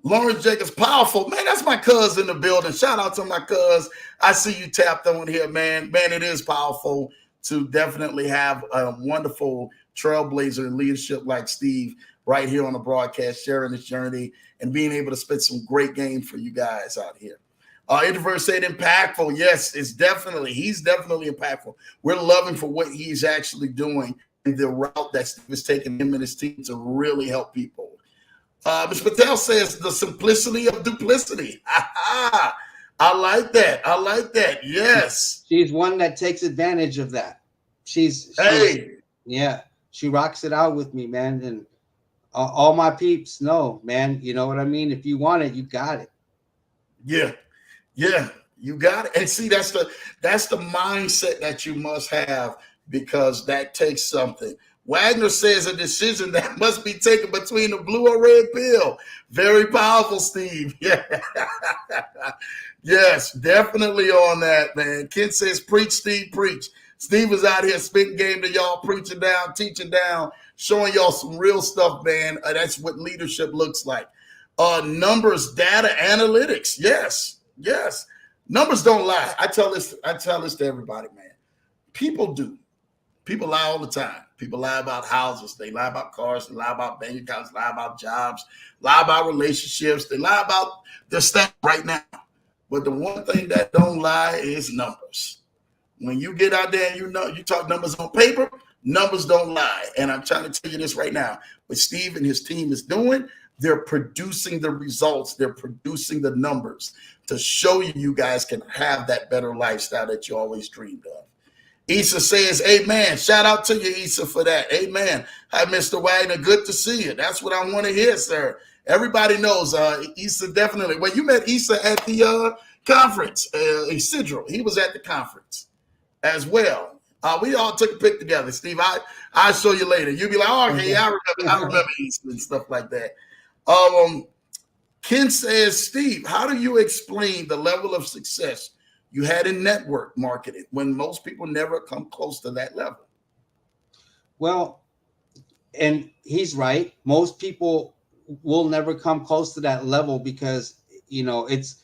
Lawrence Jacobs, powerful. Man, that's my cuz in the building. Shout out to my cuz. I see you tapped on here, man. Man, it is powerful to definitely have a wonderful trailblazer in leadership like Steve right here on the broadcast, sharing this journey and being able to spit some great game for you guys out here. Introvert said impactful. Yes, he's definitely impactful. We're loving for what he's actually doing and the route that Steve is taking him and his team to really help people. Mr. Patel says the simplicity of duplicity. I like that. Yes. She's one that takes advantage of that. She rocks it out with me, man. And all my peeps know, man, you know what I mean? If you want it, you got it. Yeah, you got it. And see, that's the mindset that you must have, because that takes something. Wagner says a decision that must be taken between the blue or red pill. Very powerful, Steve. Yeah. Yes, definitely on that, man. Kent says, preach, Steve, preach. Steve is out here spitting game to y'all, preaching down, teaching down, showing y'all some real stuff, man. That's what leadership looks like. Numbers, data, analytics. Yes. Numbers don't lie. I tell this to everybody, man. People lie all the time. People lie about houses. They lie about cars. They lie about bank accounts. Lie about jobs. Lie about relationships. They lie about their stuff right now. But the one thing that don't lie is numbers. When you get out there and you talk numbers on paper, numbers don't lie. And I'm trying to tell you this right now. What Steve and his team is doing, they're producing the results. They're producing the numbers to show you guys can have that better lifestyle that you always dreamed of. Issa says, amen. Shout out to you, Issa, for that. Amen. Hi, Mr. Wagner. Good to see you. That's what I want to hear, sir. Everybody knows Issa definitely. Well, you met Issa at the conference, Isidro. He was at the conference as well. We all took a pic together, Steve. I'll show you later. You'll be like, oh, okay, I remember Issa and stuff like that. Ken says, Steve, how do you explain the level of success you had in network marketing when most people never come close to that level? Well, and he's right. Most people will never come close to that level because, you know, it's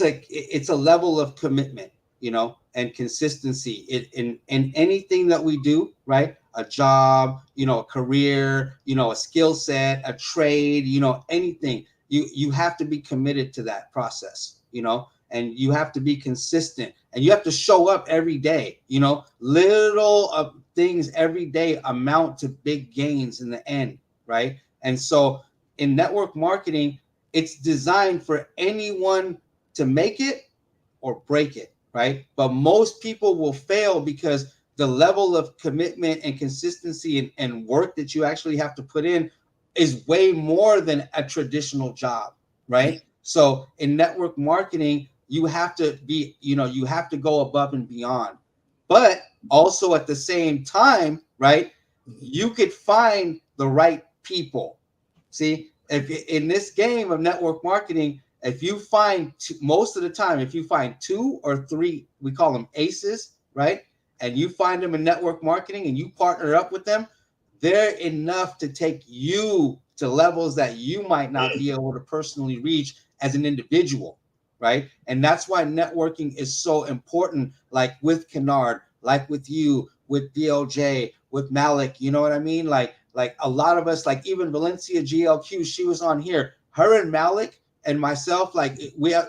a level of commitment, you know, and consistency in anything that we do, right? A job, you know, a career, you know, a skill set, a trade, you know, anything. You have to be committed to that process, you know. And you have to be consistent, and you have to show up every day. You know, little things every day amount to big gains in the end, right? And so in network marketing, it's designed for anyone to make it or break it, right? But most people will fail because the level of commitment and consistency and work that you actually have to put in is way more than a traditional job, right? So in network marketing, you have to be, you know, you have to go above and beyond. But also at the same time, right, you could find the right people. See, if in this game of network marketing, if you find most of the time, if you find 2 or 3, we call them aces, right? And you find them in network marketing and you partner up with them, they're enough to take you to levels that you might not be able to personally reach as an individual. Right. And that's why networking is so important, like with Kennard, like with you, with DLJ, with Malik. You know what I mean? Like like a lot of us, like even Valencia GLQ, she was on here. Her and Malik and myself, like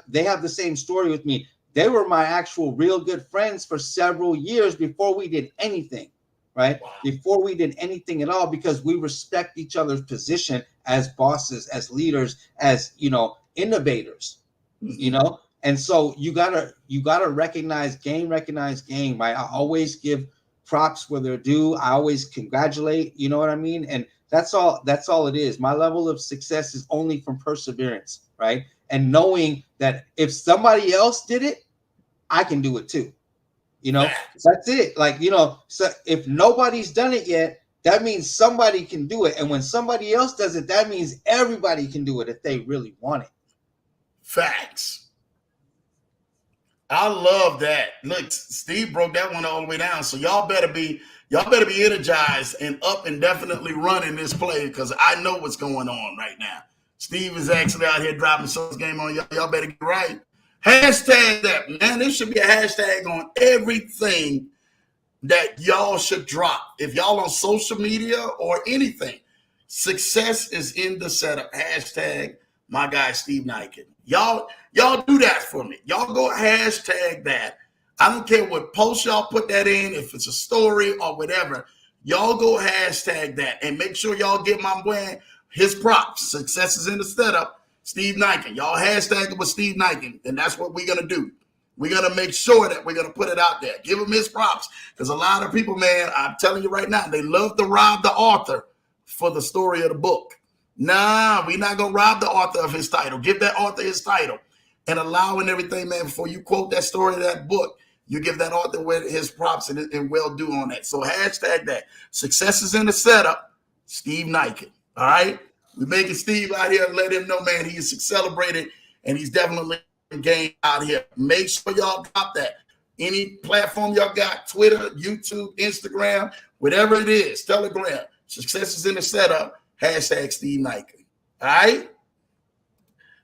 they have the same story with me. They were my actual real good friends for several years before we did anything, right? Wow. Before we did anything at all, because we respect each other's position as bosses, as leaders, as, you know, innovators, you know? And so you gotta recognize game, right? I always give props where they're due. I always congratulate, you know what I mean? And that's all it is. My level of success is only from perseverance, right? And knowing that if somebody else did it, I can do it too. You know, that's it. Like, you know, so if nobody's done it yet, that means somebody can do it. And when somebody else does it, that means everybody can do it if they really want it. Facts. I love that. Look, Steve broke that one all the way down. So y'all better be energized and up and definitely running this play, because I know what's going on right now. Steve is actually out here dropping some game on y'all. Y'all better get right. Hashtag that, man. There should be a hashtag on everything that y'all should drop. If y'all on social media or anything, success is in the setup. Hashtag my guy Steve Nykan. Y'all do that for me. Y'all go hashtag that. I don't care what post y'all put that in, if it's a story or whatever. Y'all go hashtag that and make sure y'all give my boy his props. Success is in the setup. Steve Nykan. Y'all hashtag it with Steve Nykan, and that's what we're gonna do. We're going to make sure that we're going to put it out there. Give him his props. Because a lot of people, man, I'm telling you right now, they love to rob the author for the story of the book. Nah, we're not going to rob the author of his title. Give that author his title. And allowing everything, man, before you quote that story of that book, you give that author his props and well due on that. So hashtag that. Success is in the setup. Steve Nykan. All right? We're making Steve out here and let him know, man, he is celebrated, and he's definitely game out here. Make sure y'all drop that. Any platform y'all got, Twitter, YouTube, Instagram, whatever it is, Telegram. Success is in the setup. Hashtag Steve Nykan. All right?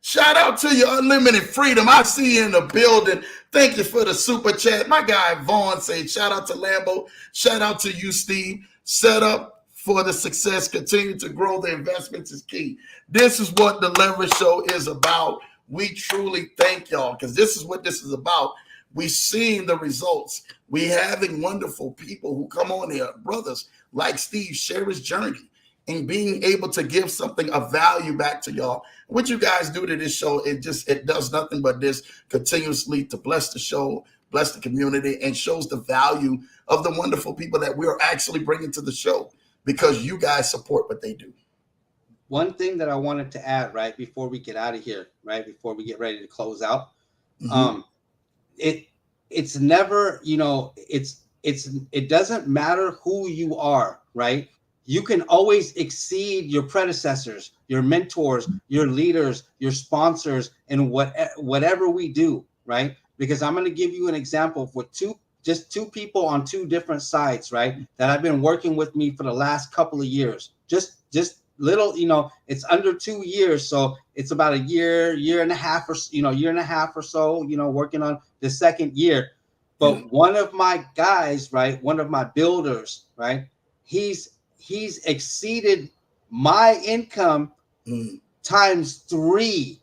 Shout out to you, Unlimited Freedom. I see you in the building. Thank you for the super chat. My guy Vaughn said, shout out to Lambo. Shout out to you, Steve. Set up for the success. Continue to grow. The investments is key. This is what the Leverage Show is about. We truly thank y'all, because this is what this is about. We seeing the results. We having wonderful people who come on here, brothers like Steve, share his journey and being able to give something of value back to y'all. What you guys do to this show, it does nothing but this continuously to bless the show, bless the community, and shows the value of the wonderful people that we are actually bringing to the show, because you guys support what they do. One thing that I wanted to add, right, before we get out of here, right, before we get ready to close out, it's never, you know, it doesn't matter who you are, right? You can always exceed your predecessors, your mentors, your leaders, your sponsors, and whatever we do, right? Because I'm going to give you an example for just two people on two different sides, right, that have been working with me for the last couple of years. Just little, you know, it's under 2 years, so it's about a year and a half or so, you know, working on the second year. But one of my guys, right, one of my builders, right, he's exceeded my income times 3.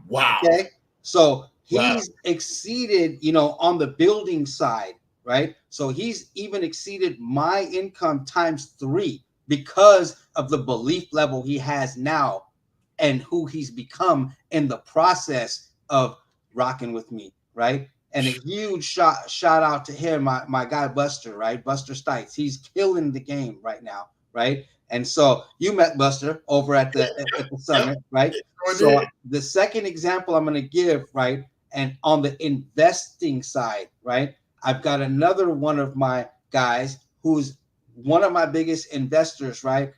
Wow. Okay, so he's exceeded, you know, on the building side, right? So he's even exceeded my income times 3 because of the belief level he has now and who he's become in the process of rocking with me, right? And a huge shout out to him, my guy Buster, right? Buster Stites. He's killing the game right now, right? And so you met Buster over at the summit, right? So the second example I'm going to give, right, and on the investing side, right, I've got another one of my guys who's one of my biggest investors, right?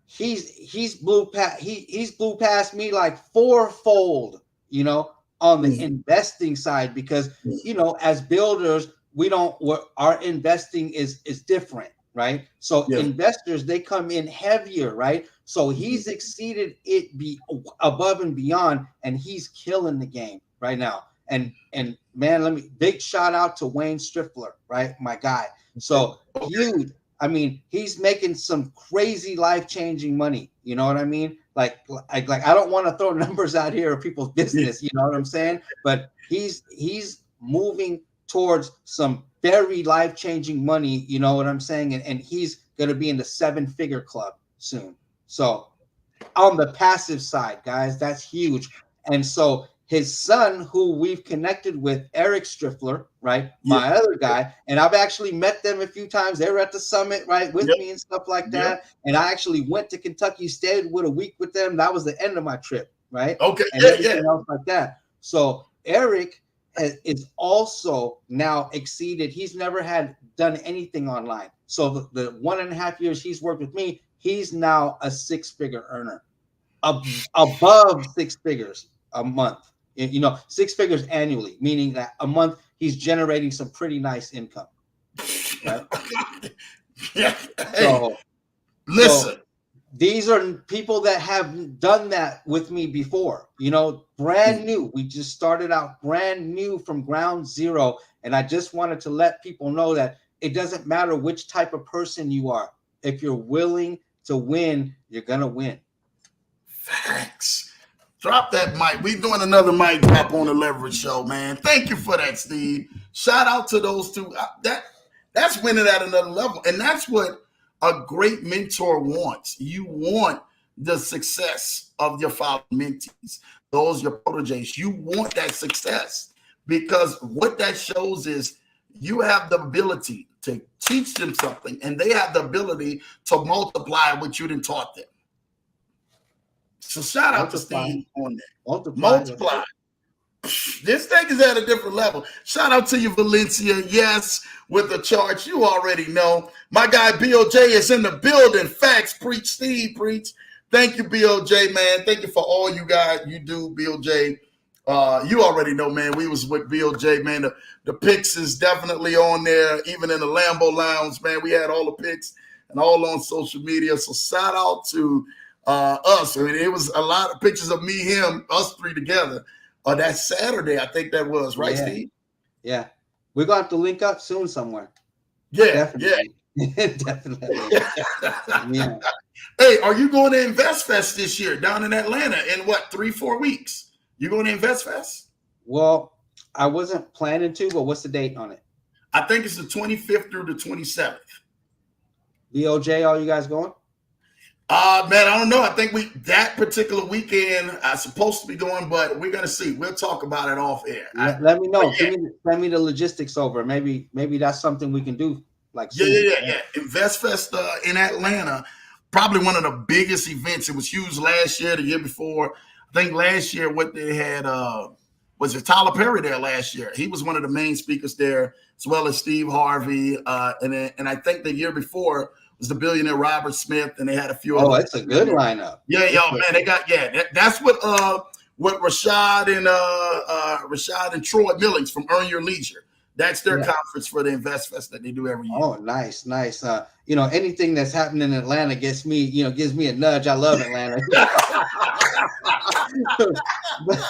He's blew past me like 4-fold, you know, on the investing side, because, you know, as builders, our investing is different, right? So investors, they come in heavier, right? So he's exceeded it above and beyond, and he's killing the game right now. And man, big shout out to Wayne Striffler, right? My guy. So I mean, he's making some crazy life-changing money. You know what I mean? Like I don't want to throw numbers out here of people's business. You know what I'm saying? But he's moving towards some very life-changing money. You know what I'm saying? And he's going to be in the 7-figure club soon. So on the passive side, guys, that's huge. And so his son, who we've connected with, Eric Striffler, right? My other guy, and I've actually met them a few times. They were at the summit, right, with me and stuff like that. And I actually went to Kentucky, stayed with a week with them. That was the end of my trip, right? Okay. And everything else like that. So Eric is also now exceeded. He's never done anything online. So the 1.5 years he's worked with me, he's now a 6-figure earner, above 6 figures a month. 6 figures annually, meaning that a month he's generating some pretty nice income. Right? Yeah. So, listen. So these are people that have done that with me before, brand new. We just started out brand new from ground zero. And I just wanted to let people know that it doesn't matter which type of person you are. If you're willing to win, you're going to win. Facts. Drop that mic. We're doing another mic drop on the Leverage Show, man. Thank you for that, Steve. Shout out to those two. That's winning at another level. And that's what a great mentor wants. You want the success of your fellow mentees, those your proteges. You want that success because what that shows is you have the ability to teach them something and they have the ability to multiply what you done taught them. So shout out to Steve on that. Multiply. This thing is at a different level. Shout out to you, Valencia. Yes, with the charts. You already know. My guy BOJ is in the building. Facts, preach, Steve, preach. Thank you, BOJ, man. Thank you for all you guys you do, BOJ. You already know, man. We was with BOJ, man. The picks is definitely on there. Even in the Lambo Lounge, man, we had all the picks and all on social media. So shout out to us. I mean, it was a lot of pictures of me, him, us three together. That Saturday, I think that was, right, Steve? Yeah. We're going to have to link up soon somewhere. Yeah, definitely. Yeah. Definitely. Yeah. Hey, are you going to Invest Fest this year down in Atlanta in 3-4 weeks? You going to Invest Fest? Well, I wasn't planning to, but what's the date on it? I think it's the 25th through the 27th. BOJ, are you guys going? Man, I don't know. I think that particular weekend I'm supposed to be going, but we're gonna see. We'll talk about it off air. Let me know. Send me the logistics over. Maybe that's something we can do. Yeah. Invest Fest in Atlanta, probably one of the biggest events. It was huge last year, the year before. I think last year what they had was it Tyler Perry there last year. He was one of the main speakers there, as well as Steve Harvey, and I think the year before was the billionaire Robert Smith, and they had a few. Oh, it's a good lineup. Yeah, man, they got that's what Rashad and Troy Millings from Earn Your Leisure. That's their conference for the Invest Fest that they do every year. Oh, nice. Anything that's happening in Atlanta gives me a nudge. I love Atlanta. But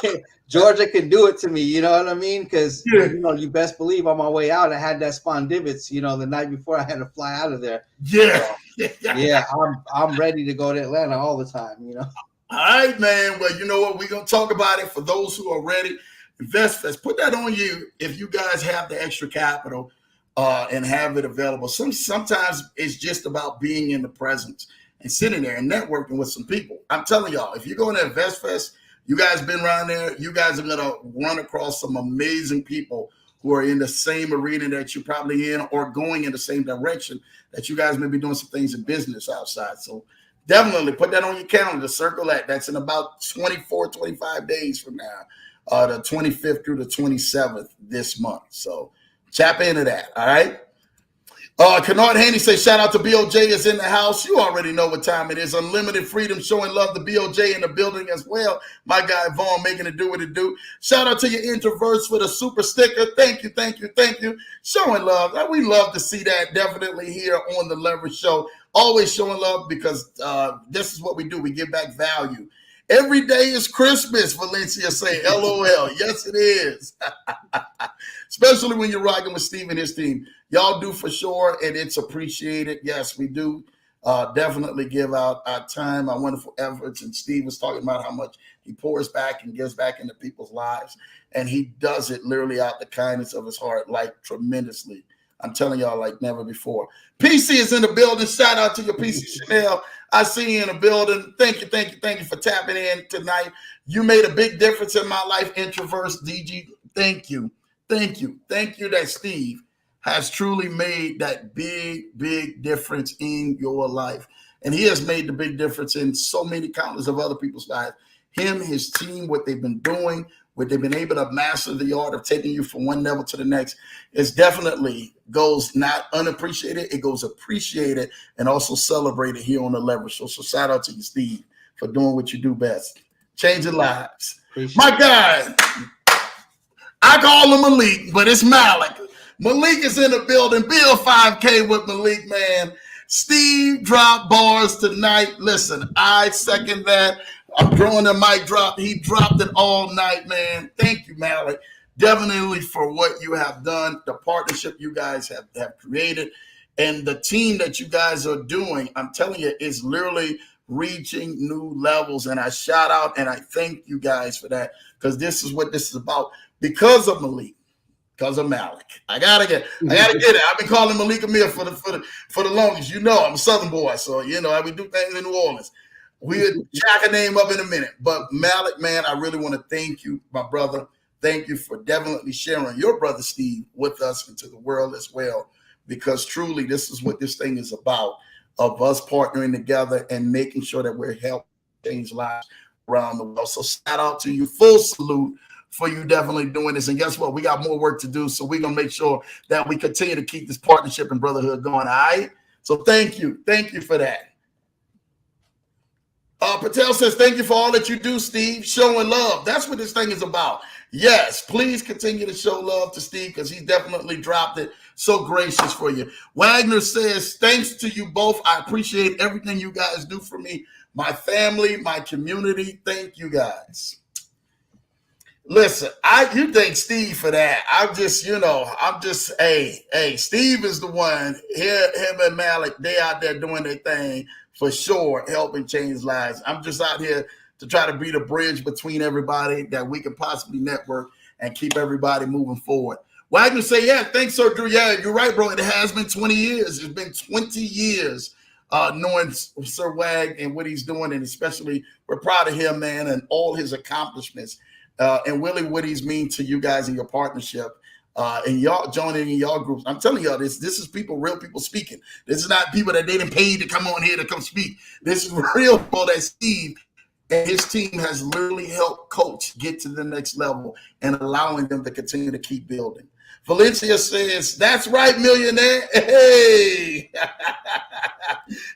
Georgia can do it to me, you know what I mean? Because you best believe on my way out, I had that spondylitis. The night before I had to fly out of there. Yeah, I'm ready to go to Atlanta all the time. All right, man. Well, you know what? We're gonna talk about it for those who are ready. Invest Fest. Put that on you if you guys have the extra capital and have it available. Sometimes it's just about being in the presence and sitting there and networking with some people. I'm telling y'all, if you're going to Invest Fest, you guys been around there, you guys are going to run across some amazing people who are in the same arena that you're probably in or going in the same direction that you guys may be doing some things in business outside. So definitely put that on your calendar, circle that. That's in about 24, 25 days from now, the 25th through the 27th this month. So tap into that, all right? Kennard Haney says, shout out to BOJ is in the house. You already know what time it is. Unlimited freedom, showing love to BOJ in the building as well. My guy Vaughn making it do what it do. Shout out to your introverts for the super sticker. Thank you. Showing love. We love to see that definitely here on the Leverage Show. Always showing love because this is what we do. We give back value. Every day is Christmas, Valencia say, LOL. Yes, it is. Especially when you're rocking with Steve and his team. Y'all do for sure, and it's appreciated. Yes, we do. Definitely give out our time, our wonderful efforts. And Steve was talking about how much he pours back and gives back into people's lives. And he does it literally out the kindness of his heart, like tremendously. I'm telling y'all like never before. PC is in the building. Shout out to your PC Chanel. I see you in the building. Thank you for tapping in tonight. You made a big difference in my life, Introverse DG. Thank you that Steve has truly made that big difference in your life. And he has made the big difference in so many countless of other people's lives. Him, his team, what they've been doing, what they've been able to master the art of taking you from one level to the next, is definitely goes not unappreciated. It goes appreciated and also celebrated here on the Leverage Show. So shout out to you, Steve, for doing what you do best. Changing lives. My guy, I call him Malik, but it's Malik. Malik is in the building. Bill 5K with Malik, man. Steve dropped bars tonight. Listen, I second that. I'm throwing the mic drop. He dropped it all night, man. Thank you, Malik. Definitely for what you have done, the partnership you guys have created, and the team that you guys are doing. I'm telling you, is literally reaching new levels. And I shout out and I thank you guys for that, because this is what this is about. Because of Malik. Because of Malik. I gotta get it. I've been calling Malik Amir for the longest. You know, I'm a Southern boy, so you know we do things in New Orleans. We'll jack a name up in a minute. But Malik, man, I really want to thank you, my brother. Thank you for definitely sharing your brother Steve with us and to the world as well. Because truly, this is what this thing is about, of us partnering together and making sure that we're helping change lives around the world. So shout out to you. Full salute for you definitely doing this. And guess what? We got more work to do. So we're going to make sure that we continue to keep this partnership and brotherhood going. All right. So thank you. Thank you for that. Patel says, thank you for all that you do, Steve. Showing love. That's what this thing is about. Yes, please continue to show love to Steve, because he definitely dropped it. So gracious for you. Wagner says, thanks to you both. I appreciate everything you guys do for me, my family, my community. Thank you guys. Listen, you thank Steve for that. Hey, Steve is the one. Him and Malik, they out there doing their thing for sure, helping change lives. I'm just out here to try to be the bridge between everybody that we can possibly network and keep everybody moving forward. Wagner say, yeah, thanks, Sir Drew. Yeah, you're right, bro. It has been 20 years. It's been 20 years knowing Sir Wag and what he's doing, and especially we're proud of him, man, and all his accomplishments. And really what he's mean to you guys in your partnership, and y'all joining in y'all groups. I'm telling y'all, this is people, real people speaking. This is not people that they didn't pay to come on here to come speak. This is real people that Steve and his team has literally helped coach get to the next level and allowing them to continue to keep building. Valencia says, that's right, millionaire. Hey,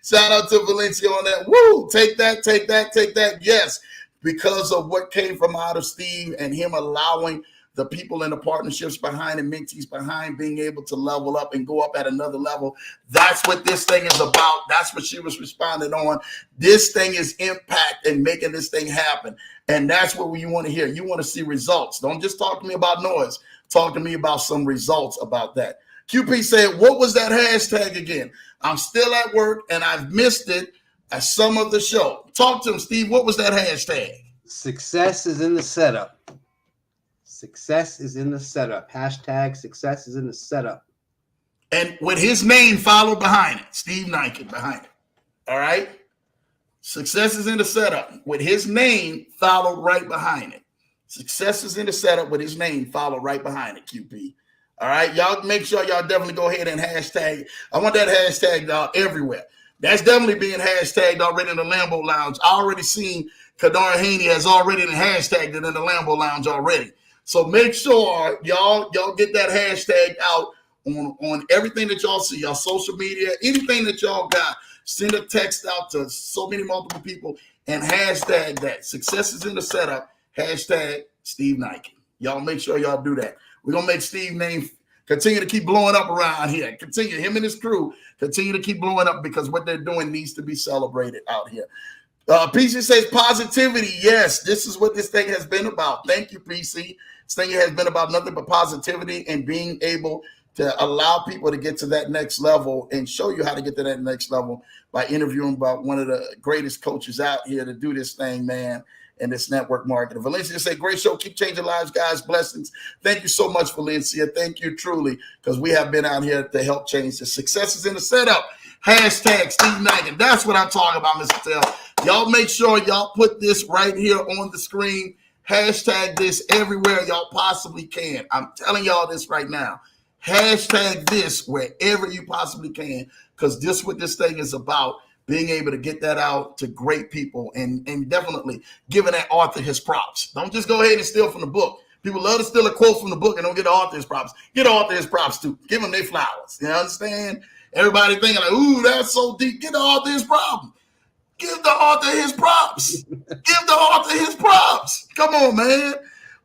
shout out to Valencia on that. Woo, take that. Yes. Because of what came from out of Steve and him allowing the people in the partnerships behind and mentees behind being able to level up and go up at another level. That's what this thing is about. That's what she was responding on. This thing is impact and making this thing happen. And that's what you want to hear. You want to see results. Don't just talk to me about noise. Talk to me about some results about that. QP said, what was that hashtag again? I'm still at work and I've missed it at some of the show. Talk to him, Steve. What was that hashtag? Success is in the setup. Success is in the setup. Hashtag success is in the setup. And with his name followed behind it. Steve Nykan behind it. All right? Success is in the setup. With his name followed right behind it. Success is in the setup with his name followed right behind it, QP. All right? Y'all make sure y'all definitely go ahead and hashtag. I want that hashtag out everywhere. That's definitely being hashtagged already in the Lambeau Lounge. I already seen Kadar Haney has already hashtagged it in the Lambeau Lounge already. So make sure y'all get that hashtag out on everything that y'all see, y'all social media, anything that y'all got. Send a text out to so many multiple people and hashtag that. Success is in the setup. Hashtag Steve Nykan. Y'all make sure y'all do that. We're going to make Steve's name continue to keep blowing up around here. Him and his crew continue to keep blowing up, because what they're doing needs to be celebrated out here. PC says positivity. Yes, this is what this thing has been about. Thank you, PC. This thing has been about nothing but positivity and being able to allow people to get to that next level and show you how to get to that next level by interviewing about one of the greatest coaches out here to do this thing, man, and this network marketing. Valencia said, great show. Keep changing lives, guys. Blessings. Thank you so much, Valencia. Thank you truly, because we have been out here to help change the success is in the setup. Hashtag Steve Nykan. That's what I'm talking about, Mr. Tell. Y'all make sure y'all put this right here on the screen. Hashtag this everywhere y'all possibly can. I'm telling y'all this right now. Hashtag this wherever you possibly can, because this is what this thing is about, being able to get that out to great people and definitely giving that author his props. Don't just go ahead and steal from the book. People love to steal a quote from the book and don't get the author his props. Get the author his props too. Give them their flowers. You understand? Everybody thinking like, ooh, that's so deep. Get the author his problem. Give the author his props. Give the author his props. Come on, man.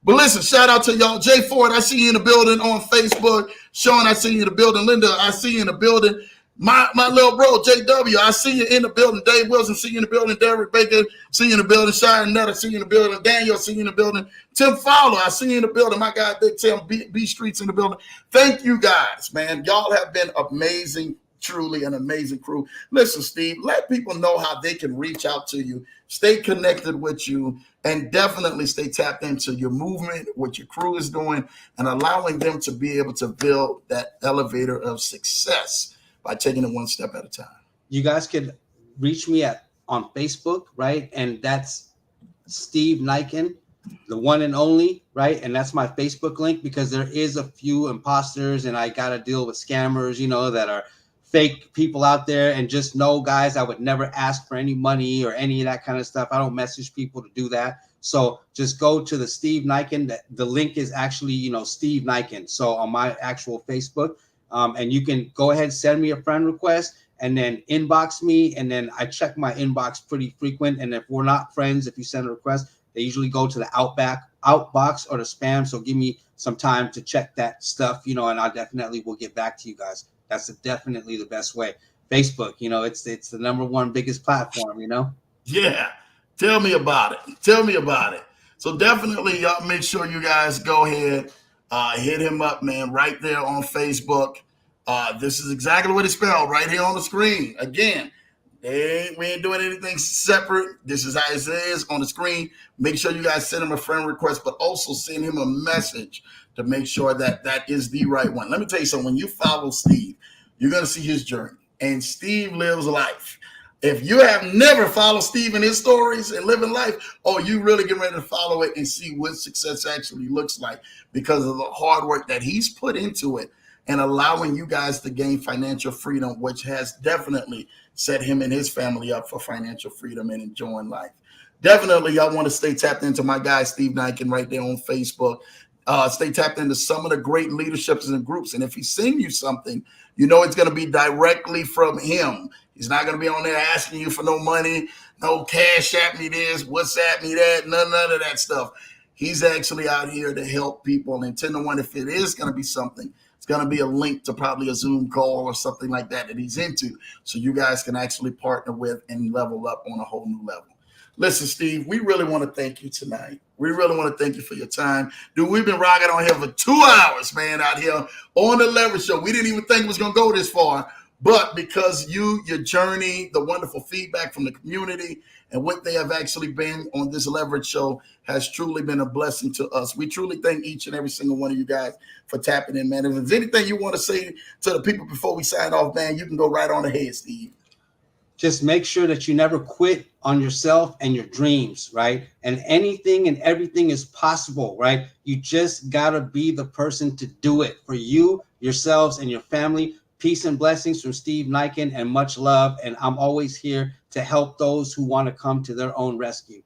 But listen, shout out to y'all. Jay Ford, I see you in the building on Facebook. Sean, I see you in the building. Linda, I see you in the building. My little bro, JW, I see you in the building. Dave Wilson, see you in the building. Derek Baker, see you in the building. Sharon Nutter, see you in the building. Daniel, see you in the building. Tim Fowler, I see you in the building. My guy, Big Tim, B Street's in the building. Thank you guys, man. Y'all have been amazing. Truly an amazing crew. Listen, Steve, let people know how they can reach out to you, stay connected with you, and definitely stay tapped into your movement, what your crew is doing, and allowing them to be able to build that elevator of success by taking it one step at a time. You guys can reach me on Facebook, right? And that's Steve Nykan, the one and only, right? And that's my Facebook link, because there is a few imposters and I got to deal with scammers, that are fake people out there. And just know, guys, I would never ask for any money or any of that kind of stuff. I don't message people to do that. So just go to the Steve Nykan. The link is actually, Steve Nykan. So on my actual Facebook, and you can go ahead and send me a friend request and then inbox me. And then I check my inbox pretty frequent. And if we're not friends, if you send a request, they usually go to the outbox or the spam. So give me some time to check that stuff, and I definitely will get back to you guys. That's definitely the best way. Facebook, it's the number one biggest platform, Yeah. Tell me about it. So definitely y'all make sure you guys go ahead, hit him up, man, right there on Facebook. This is exactly what it's spelled right here on the screen. Again, we ain't doing anything separate. This is how it is on the screen. Make sure you guys send him a friend request, but also send him a message to make sure that that is the right one. Let me tell you something. When you follow Steve, you're going to see his journey. And Steve lives life. If you have never followed Steve in his stories and living life, you really get ready to follow it and see what success actually looks like, because of the hard work that he's put into it and allowing you guys to gain financial freedom, which has definitely set him and his family up for financial freedom and enjoying life. Definitely, y'all want to stay tapped into my guy, Steve Nykan, right there on Facebook. Stay tapped into some of the great leaderships and groups. And if he's sending you something, it's going to be directly from him. He's not going to be on there asking you for no money, no cash at me this, WhatsApp me that, none of that stuff. He's actually out here to help people. And 10 to 1, if it is going to be something, it's going to be a link to probably a Zoom call or something like that he's into. So you guys can actually partner with and level up on a whole new level. Listen, Steve, we really want to thank you tonight. We really want to thank you for your time. Dude, we've been rocking on here for 2 hours, man, out here on the Leverage Show. We didn't even think it was going to go this far. But because your journey, the wonderful feedback from the community, and what they have actually been on this Leverage Show has truly been a blessing to us. We truly thank each and every single one of you guys for tapping in, man. If there's anything you want to say to the people before we sign off, man, you can go right on ahead, Steve. Just make sure that you never quit on yourself and your dreams, right? And anything and everything is possible, right? You just got to be the person to do it for you, yourselves, and your family. Peace and blessings from Steve Nykan, and much love. And I'm always here to help those who want to come to their own rescue.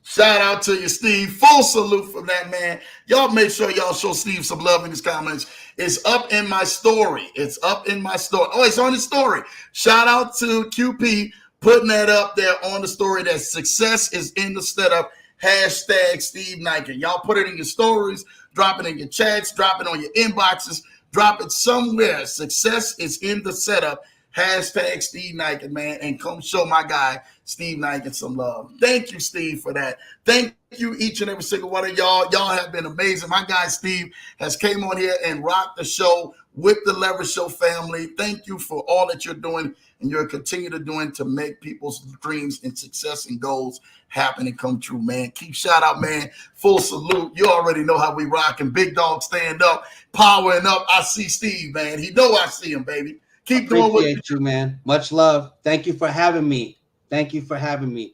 Shout out to you, Steve. Full salute from that man. Y'all make sure y'all show Steve some love in his comments. It's up in my story. Oh, it's on the story. Shout out to QP putting that up there on the story, that success is in the setup. Hashtag Steve Nykan. Y'all put it in your stories, drop it in your chats, drop it on your inboxes, drop it somewhere. Success is in the setup. Hashtag Steve Nykan, man, and come show my guy Steve Nykan some love. Thank you, Steve, for that. Thank you, each and every single one of y'all. Y'all have been amazing. My guy Steve has came on here and rocked the show with the Leverage Show family. Thank you for all that you're doing and you're continue to doing to make people's dreams and success and goals happen and come true, man. Keep shout out, man. Full salute. You already know how we rock, and big dog stand up, powering up. I see Steve, man. He know I see him, baby. Keep doing what you, man. Much love. Thank you for having me. Thank you for having me.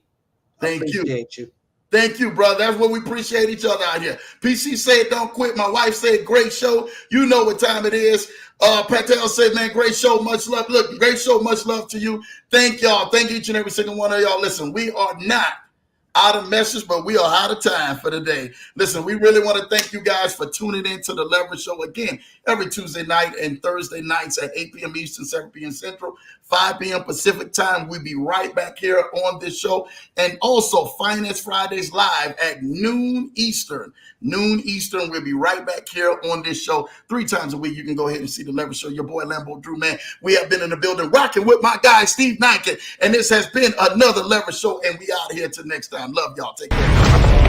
Thank you. Appreciate you. Thank you, brother. That's what we appreciate each other out here. PC said, don't quit. My wife said, great show. You know what time it is. Patel said, man, great show. Much love. Look, great show. Much love to you. Thank y'all. Thank each and every single one of y'all. Listen, we are not out of message, but we are out of time for the day. Listen, we really want to thank you guys for tuning in to the Leverage Show again every Tuesday night and Thursday nights at 8 p.m. Eastern, 7 p.m. Central, 5 p.m. Pacific time. We'll be right back here on this show. And also Finance Fridays live at noon Eastern. Noon Eastern. We'll be right back here on this show 3 times a week. You can go ahead and see the Leverage Show. Your boy Lambo Drew, man. We have been in the building rocking with my guy Steve Nykan. And this has been another Leverage Show. And we out of here till next time. Love y'all. Take care.